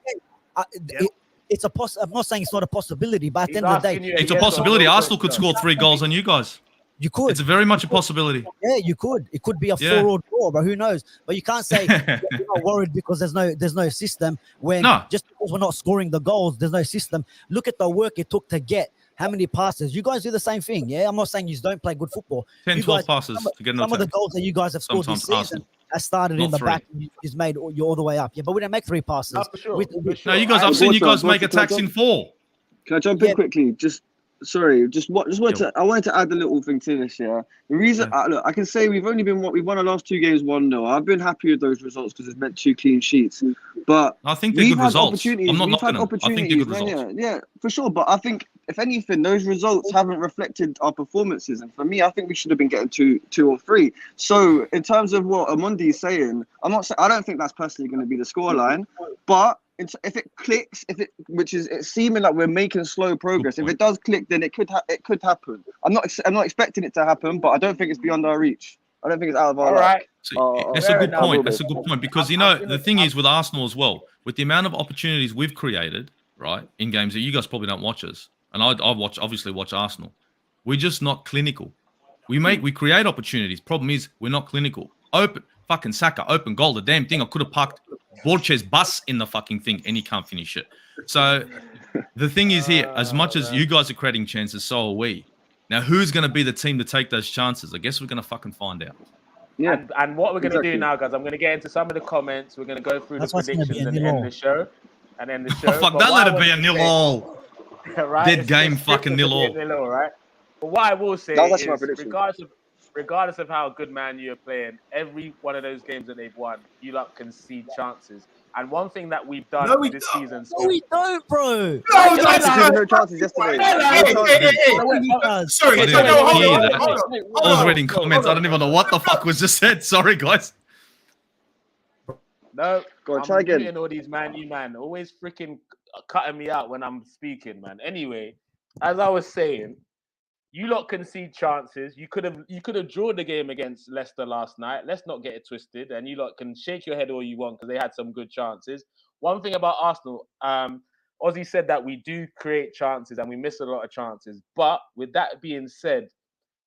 It's a I'm not saying it's not a possibility, but at the end of the day, it's a possibility. Arsenal could score 3 goals on you guys. You could. It's very much a possibility. Yeah, you could. It could be a 4-4 draw, but who knows? But you can't say you're not worried because there's no system. Just because we're not scoring the goals, there's no system. Look at the work it took to get how many passes. You guys do the same thing, yeah? I'm not saying you don't play good football. 10, 12 passes to get some of the goals that you guys have scored this season has started in the back and is made you all the way up. Yeah, but we don't make 3 passes. No, for sure. No, you guys. I've seen you guys make attacks in 4. Can I jump in quickly? I wanted to add a little thing to this. Yeah, the reason look, I can say we won our last 2 games 1-0. I've been happy with those results because it's meant 2 clean sheets. But I think they're good results. I'm not knocking them. I think they're good results. Yeah, for sure. But I think if anything, those results haven't reflected our performances. And for me, I think we should have been getting 2 or 3. So in terms of what Omondi is saying, I don't think that's personally going to be the scoreline, but if it clicks, it's seeming like we're making slow progress. If it does click, then it could happen. I'm not expecting it to happen, but I don't think it's beyond our reach. I don't think it's out of our right. That's a good point. That's a good point because the thing is with Arsenal as well, with the amount of opportunities we've created, right, in games that you guys probably don't watch us, and I obviously watch Arsenal. We're just not clinical. We create opportunities. Problem is, we're not clinical. Open fucking Saka, open goal. The damn thing. I could have parked Borges bus in the fucking thing, and he can't finish it. So the thing is here, as much as you guys are creating chances, so are we. Now, who's going to be the team to take those chances? I guess we're going to fucking find out. Yeah. And what we're going to do now, guys, I'm going to get into some of the comments. We're going to go through the predictions and end the show. And end the show. Oh, fuck, don't let it be a 0-0. Right? Dead game, fucking 0-0. Right? But what I will say That's is, my prediction. regardless of how good Man U are playing, every one of those games that they've won, you lot concede chances. And one thing that we've done this season... No, we don't, bro! No chances yesterday. Sorry, I was reading comments. I don't even know what the fuck was just said. Sorry, guys. No, go on, try again. I'm all these Man U, man. Always freaking cutting me out when I'm speaking, man. Anyway, as I was saying, you lot concede chances. You could have drawn the game against Leicester last night. Let's not get it twisted. And you lot can shake your head all you want because they had some good chances. One thing about Arsenal, Aussie said that we do create chances and we miss a lot of chances. But with that being said,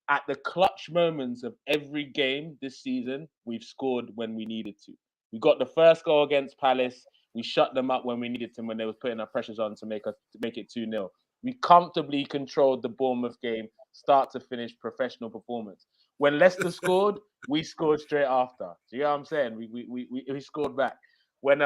at the clutch moments of every game this season, we've scored when we needed to. We got the first goal against Palace. We shut them up when we needed to, when they were putting our pressures on to make it 2-0. We comfortably controlled the Bournemouth game, start to finish, professional performance. When Leicester scored, we scored straight after. Do you know what I'm saying? We scored back. When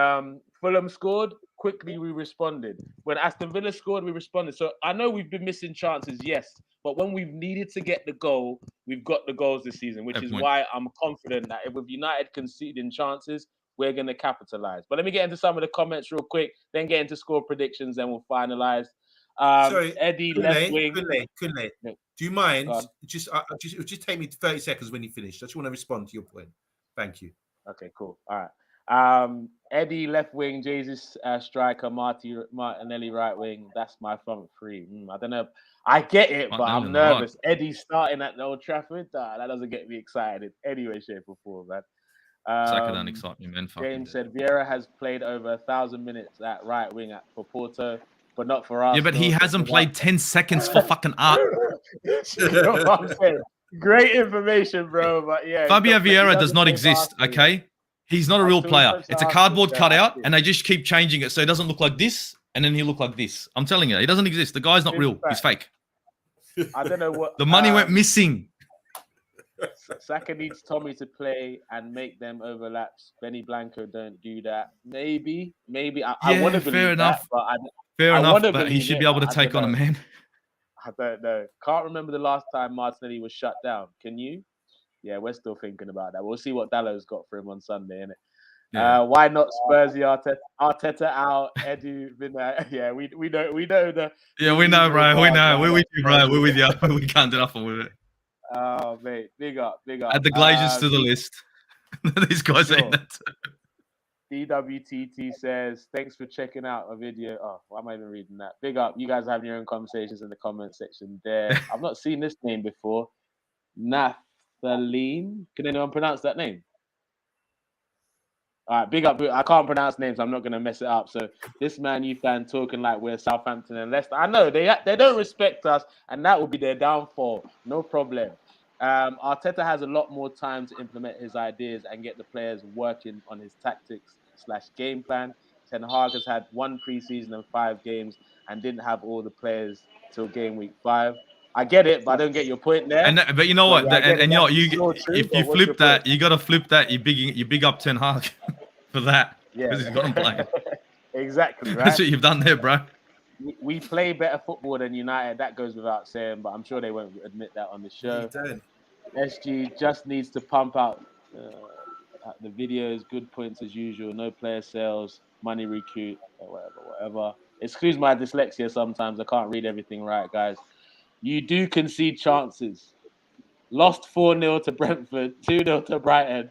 Fulham scored, quickly we responded. When Aston Villa scored, we responded. So I know we've been missing chances, yes. But when we've needed to get the goal, we've got the goals this season, which is why I'm confident that if with United conceding chances, we're going to capitalize. But let me get into some of the comments real quick, then get into score predictions, then we'll finalize. Sorry, Eddie, left wing. Kunle, do you mind? It'll just take me 30 seconds when you finish. I just want to respond to your point. Thank you. Okay, cool. All right. Eddie, left wing. Jesus, striker. Martinelli, right wing. That's my front three. I don't know. I get it, but I'm nervous. Eddie starting at the Old Trafford. That doesn't get me excited in any way, shape, or form, man. Saka don't excite me, man. James said Vieira has played over 1,000 minutes at right wing for Porto, but not for Arsenal. Yeah, but he hasn't played 10 seconds for fucking art. Great information, bro. But yeah, Fabio Vieira does not exist, okay? He's not a real player. It's a cardboard cutout, and they just keep changing it so it doesn't look like this, and then he look like this. I'm telling you, he doesn't exist. The guy's not real. He's fake. I don't know what... The money went missing. Saka needs Tommy to play and make them overlaps. Benny Blanco don't do that. Maybe. I want to believe fair enough. That, but fair enough, but he should be able to take on a man. I don't know. Can't remember the last time Martinelli was shut down. Can you? Yeah, we're still thinking about that. We'll see what Dallow's got for him on Sunday, innit? Yeah. Why not Spursy Arteta out? Edu, yeah, we know the. Yeah, we know, bro. We know. We're with you, bro. We're with you. We can't do nothing with it. Oh, mate, big up. Add the Glazers to the list. These guys ain't that. DWTT says, thanks for checking out a video. Oh, why am I even reading that? Big up. You guys are having your own conversations in the comment section there. I've not seen this name before. Nathaline. Can anyone pronounce that name? All right, big up. I can't pronounce names. I'm not going to mess it up. So this Man U fan talking like we're Southampton and Leicester. I know they don't respect us, and that will be their downfall. No problem. Arteta has a lot more time to implement his ideas and get the players working on his tactics/game plan. Ten Hag has had 1 preseason and 5 games and didn't have all the players till game week 5. I get it, but I don't get your point there. But you know what? And you know, if you flip that, you got to flip that. You big up Ten Hag for that. Yeah, because he's got him playing. Exactly, right? That's what you've done there, bro. We play better football than United. That goes without saying, but I'm sure they won't admit that on the show. SG just needs to pump out the videos, good points as usual, no player sales, money recoup, whatever. Excuse my dyslexia sometimes. I can't read everything right, guys. You do concede chances. Lost 4-0 to Brentford, 2-0 to Brighton,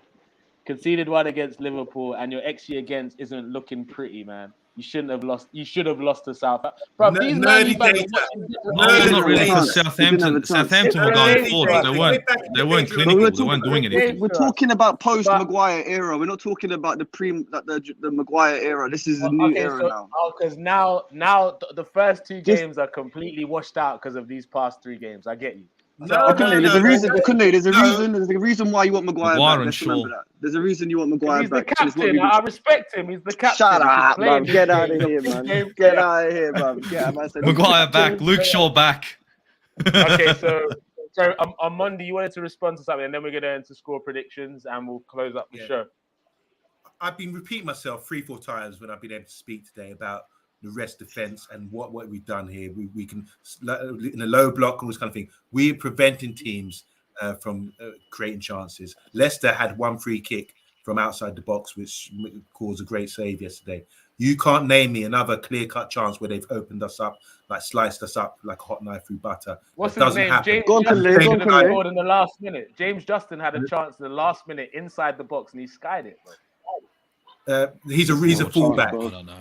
conceded 1 against Liverpool, and your XG against isn't looking pretty, man. You shouldn't have lost. You should have lost to Southampton. Bro, these nerdy fans data. Not really, because Southampton Southampton were going forward. They weren't clinical. They weren't doing anything. We're talking about post-Maguire era. We're not talking about the Maguire era. This is a new era now. Because now the first two games are completely washed out because of these past 3 games. I get you. There's a reason. There's a reason why you want Maguire back. Let's remember that. There's a reason you want Maguire He's back. the captain. I respect him. He's the captain. Shut up, man. Get out of here, man. Get out of here, man. Maguire back. Luke Shaw back. Okay, so on Monday, you wanted to respond to something, and then we're going to into score predictions, and we'll close up the show. I've been repeating myself 3-4 times when I've been able to speak today about the rest defense and what we've done here. We can, in a low block, all this kind of thing. We're preventing teams from creating chances. Leicester had 1 free kick from outside the box, which caused a great save yesterday. You can't name me another clear-cut chance where they've opened us up, like sliced us up like a hot knife through butter. What's his name? Happen. James Justin scored in the last minute. James Justin had a chance in the last minute inside the box, and he skied it, bro. He's a fullback.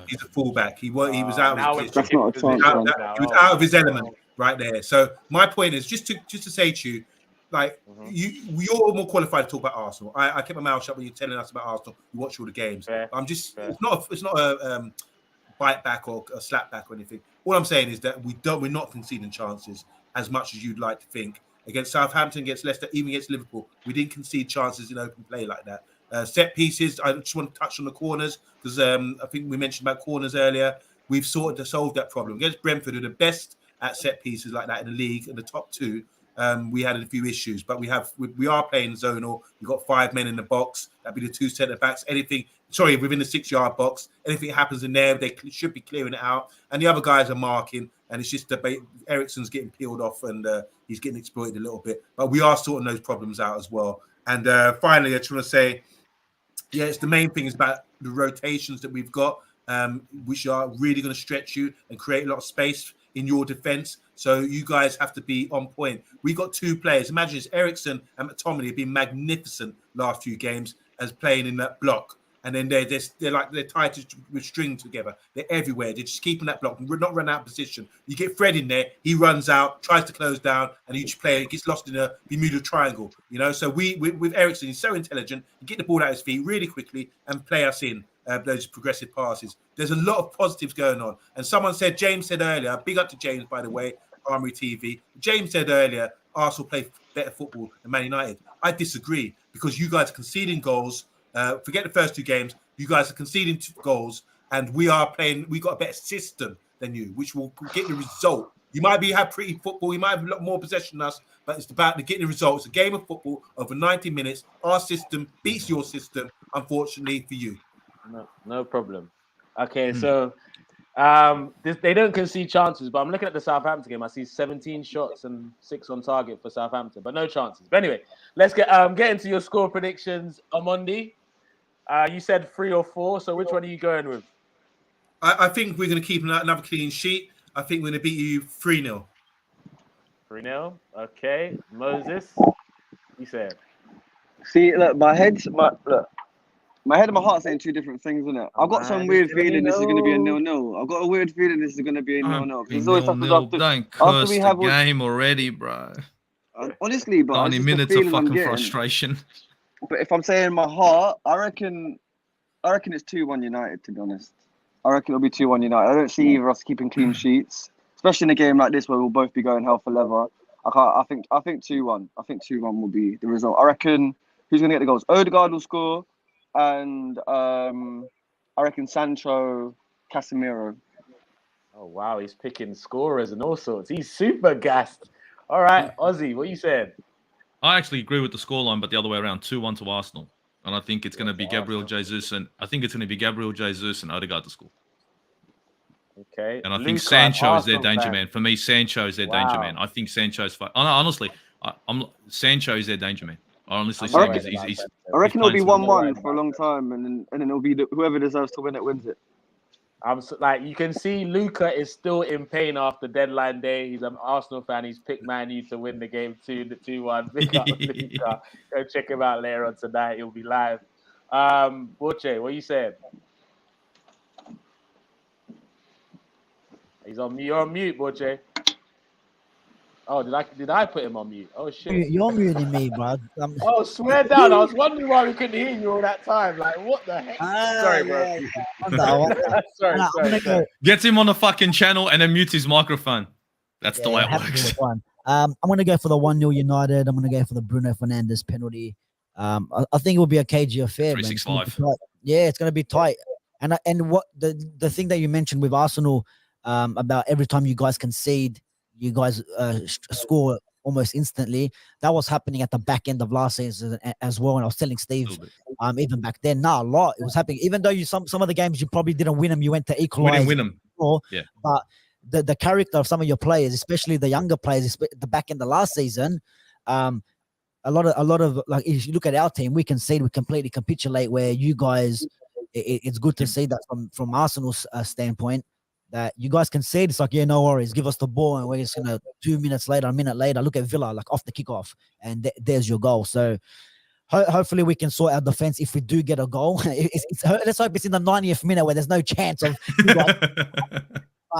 He's a fullback. He was out of his That's not a chance. he was out of his element right there. So my point is just to say to you, like you're more qualified to talk about Arsenal. I kept my mouth shut when you're telling us about Arsenal. You watch all the games. Fair. It's not a bite back or a slap back or anything. All I'm saying is that we're not conceding chances as much as you'd like to think. Against Southampton, against Leicester, even against Liverpool, we didn't concede chances in open play like that. Set pieces, I just want to touch on the corners because I think we mentioned about corners earlier. We've sort of solved that problem. Against Brentford, who are the best at set pieces like that in the league, in the top 2, we had a few issues, but we are playing zonal. We've got 5 men in the box. That'd be the 2 centre backs. Within the 6-yard box. Anything happens in there, they should be clearing it out. And the other guys are marking, and it's just Eriksen's getting peeled off and he's getting exploited a little bit. But we are sorting those problems out as well. And finally, I just want to say, it's the main thing is about the rotations that we've got, which are really going to stretch you and create a lot of space in your defense. So you guys have to be on point. We got 2 players. Imagine it's Eriksen and McTominay have been magnificent last few games as playing in that block. And then they're tied with string together. They're everywhere. They're just keeping that block, not run out of position. You get Fred in there, he runs out, tries to close down, and each player gets lost in a Bermuda Triangle. So with Eriksen, he's so intelligent. You get the ball out of his feet really quickly and play us in those progressive passes. There's a lot of positives going on. And James said earlier, big up to James, by the way, Armory TV. James said earlier, Arsenal play better football than Man United. I disagree because you guys are conceding goals. Forget the first 2 games. You guys are conceding 2 goals, and we got a better system than you, which will get the result. You might have pretty football, you might have a lot more possession than us, but it's about getting the result. It's a game of football over 90 minutes. Our system beats your system, unfortunately for you. No problem. Okay, so they don't concede chances, but I'm looking at the Southampton game. I see 17 shots and 6 on target for Southampton, but no chances. But anyway, let's get into your score predictions, Omondi. You said 3 or 4, so which one are you going with? I think we're going to keep another clean sheet. I think we're going to beat you 3-0. 3-0. Okay, Moses. You said. See, look, my head and my heart saying 2 different things, isn't it? I've got some weird feeling this is going to be a 0-0. I've got a weird feeling this is going to be a 0-0. Because always don't curse the game already, bro. Honestly, but 90 minutes of fucking frustration. But if I'm saying my heart, I reckon it's 2-1 United, to be honest. I reckon it'll be 2-1 United. I don't see either of us keeping clean sheets, especially in a game like this where we'll both be going hell for leather. I think 2-1. I think 2-1 will be the result. I reckon who's going to get the goals? Odegaard will score, and I reckon Sancho, Casemiro. Oh wow, he's picking scorers and all sorts. He's super gassed. All right, Aussie, what you said? I actually agree with the scoreline, but the other way around, 2-1 to Arsenal. And I think it's going to be Gabriel Jesus and Odegaard to score. Okay. And I think Sancho is their danger man. For me, Sancho is their danger man. I think Sancho's honestly, Sancho is their danger man. I honestly think he's I reckon it'll be 1-1 for a long time, and then it'll be whoever deserves to win it wins it. You can see Luca is still in pain after deadline day. He's an Arsenal fan. He's picked Man U to win the game 2-1. Big up Luca. Go check him out later on tonight. He'll be live. Boche, what you saying? He's on mute. You're on mute, Boche. Oh, did I put him on mute? Oh shit. You're muting me, bro. Oh, swear down. I was wondering why we couldn't hear you all that time. Like, what the heck? Sorry, bro. Yeah. Sorry. Get him on the fucking channel and then mute his microphone. That's the way it works. I'm going to go for the 1-0 United. I'm going to go for the Bruno Fernandes penalty. I think it will be a cagey affair. 365. Yeah, it's going to be tight. And what the thing that you mentioned with Arsenal about every time you guys concede, you guys score almost instantly. That was happening at the back end of last season as well. And I was telling Steve, even back then, a lot. It was happening. Even though some of the games you probably didn't win them, you went to equalize. We didn't win them. Yeah. But the character of some of your players, especially the younger players, the back end of last season, a lot of like if you look at our team, we completely capitulate. Where you guys, it's good to see that from Arsenal's standpoint. That you guys concede, it's like, yeah, no worries, give us the ball, and we're just gonna 2 minutes later, a minute later, look at Villa like off the kickoff, and there's your goal. So hopefully we can sort our defense if we do get a goal. Let's hope it's in the 90th minute where there's no chance of.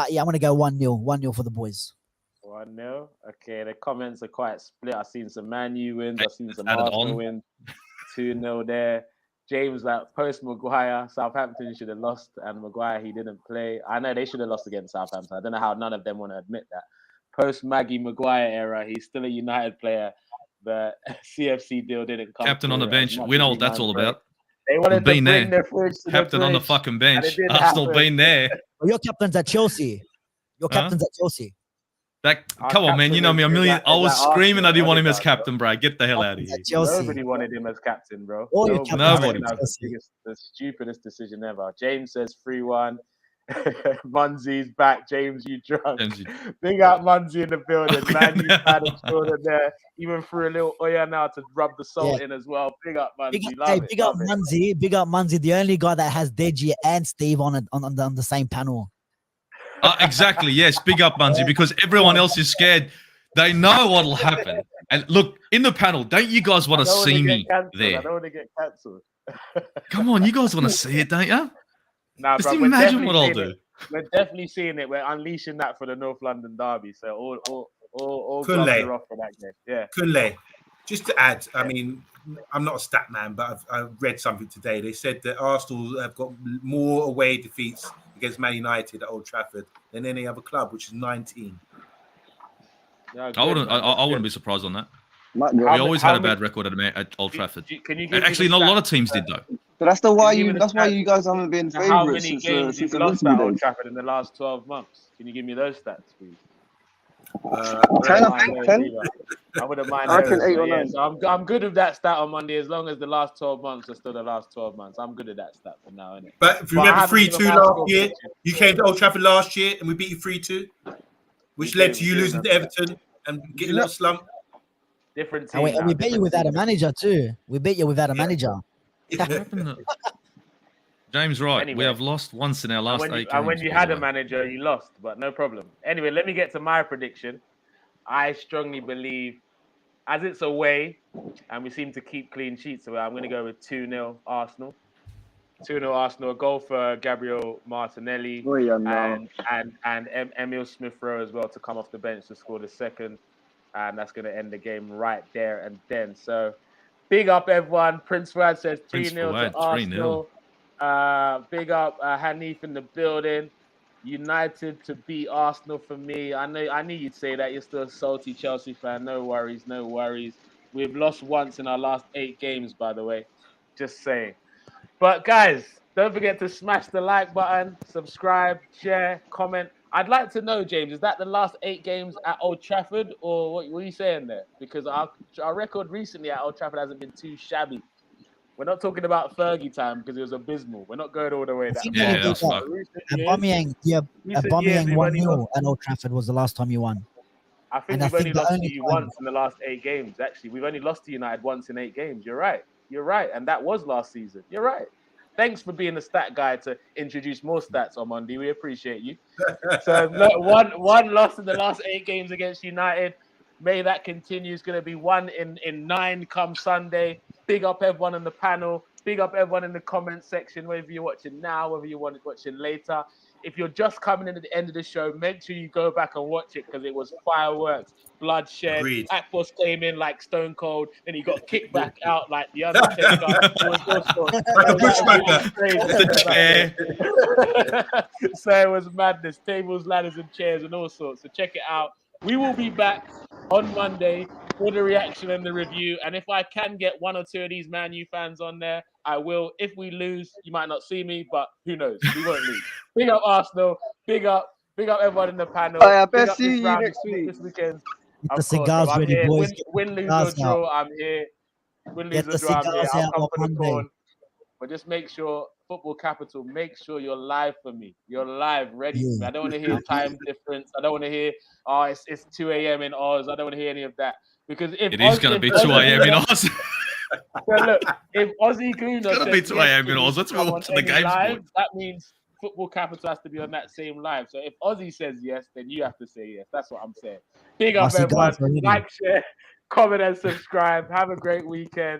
Yeah, I'm gonna go 1-0 for the boys. 1-0. Okay, the comments are quite split. I've seen some Man U wins, I've seen some Arsenal wins. 2-0 there. James, like post Maguire, Southampton should have lost, and Maguire, he didn't play. I know they should have lost against Southampton. I don't know how none of them want to admit that. Post Maggie Maguire era, he's still a United player. The CFC deal didn't come. Captain on the bench. We know what that's all about. They wanted to bring their fridge to Captain on the fucking bench. Arsenal been there. Well, your captain's at Chelsea. Come on, man. You know me a million. I was screaming I didn't want him as captain, bro. Get the hell out of here. Nobody wanted him as captain, bro. Nobody. The stupidest decision ever. James says 3-1. Munzie's back. James, you drunk. Big up Munzie in the building. Man, you had a shoulder there. Even threw a little oil now to rub the salt in as well. Big up Munzie. Big up Munzie. The only guy that has Deji and Steve on the same panel. Exactly. Yes. Big up, Munzie, because everyone else is scared. They know what'll happen. And look, in the panel, don't you guys want to see me there? I don't want to get cancelled. Come on, you guys want to see it, don't you? Nah, just imagine what I'll do. We're definitely seeing it. We're unleashing that for the North London derby. So all gloves are off for that game. Yeah. Kunle, just to add, I mean, I'm not a stat man, but I've read something today. They said that Arsenal have got more away defeats against Man United at Old Trafford than any other club, which is 19. Yeah, I wouldn't be surprised on that. We always had a bad record at Old Trafford. Actually, not a lot of teams did though. But that's why you guys haven't been favourites. How many games you've lost at Old Trafford in the last 12 months? Can you give me those stats, please? 10, I think. 10. I wouldn't mind. I reckon 8 or 9. So I'm good with that stat on Monday as long as the last 12 months are still the last 12 months. I'm good at that stat from now, innit? But if you remember 3-2 last year, you came to Old Trafford last year and we beat you 3-2, which led to you losing to Everton and getting a little slump. Different team. And we beat you without a manager too. We beat you without a manager. James, right. Anyway, we have lost once in our last 8 games. And when you had a manager, you lost, but no problem. Anyway, let me get to my prediction. I strongly believe, as it's away, and we seem to keep clean sheets away, I'm going to go with 2-0 Arsenal. 2-0 Arsenal, a goal for Gabriel Martinelli and Emil Smith-Rowe as well to come off the bench to score the second. And that's going to end the game right there and then. So, big up everyone. Prince Fuad says 3-0 to Arsenal. Big up Hanif in the building. United to beat Arsenal for me. I knew you'd say that. You're still a salty Chelsea fan. No worries. We've lost once in our last 8 games, by the way. Just saying. But guys, don't forget to smash the like button, subscribe, share, comment. I'd like to know, James, is that the last 8 games at Old Trafford, or what are you saying there? Because our record recently at Old Trafford hasn't been too shabby. We're not talking about Fergie time because it was abysmal. We're not going all the way down. Yeah, that's right. Aubameyang 1-0 at Old Trafford was the last time you won. I think we've only lost to you once in the last 8 games, actually. We've only lost to United once in 8 games. You're right. And that was last season. You're right. Thanks for being the stat guy to introduce more stats, Omondi. We appreciate you. So one loss in the last 8 games against United. May that continue. It's going to be 1 in 9 come Sunday. Big up everyone on the panel. Big up everyone in the comment section, whether you're watching now, whether you're watching later. if you're just coming in at the end of the show, make sure you go back and watch it because it was fireworks, bloodshed. Agreed. Akpos came in like Stone Cold, then he got kicked back out like the Undertaker. It was also Like a bushwhacker. So it was madness. Tables, ladders, and chairs, and all sorts. So check it out. We will be back on Monday for the reaction and the review. And if I can get one or two of these Man U fans on there, I will. If we lose, you might not see me, but who knows? We won't lose. Big up Arsenal. Big up everyone in the panel. I bet see you next week. This weekend. The cigars ready, here. boys. Win, lose, or draw, I'm here. Win, lose, or draw, I'm here. I'll come for the corn. But just make sure, Football Capital, make sure you're live for me. You're live, ready for me. I don't want to hear time difference. I don't want to hear, it's 2 a.m. in Oz. I don't want to hear any of that. Because if it is going to be 2 a.m. in Oz. Well, look, if Aussie Gooner it's going to be 2 a.m. in Oz. Let's move on to the games. That means Football Capital has to be on that same live. So if Aussie says yes, then you have to say yes. That's what I'm saying. Big up, everyone. Like, share, comment, and subscribe. Have a great weekend.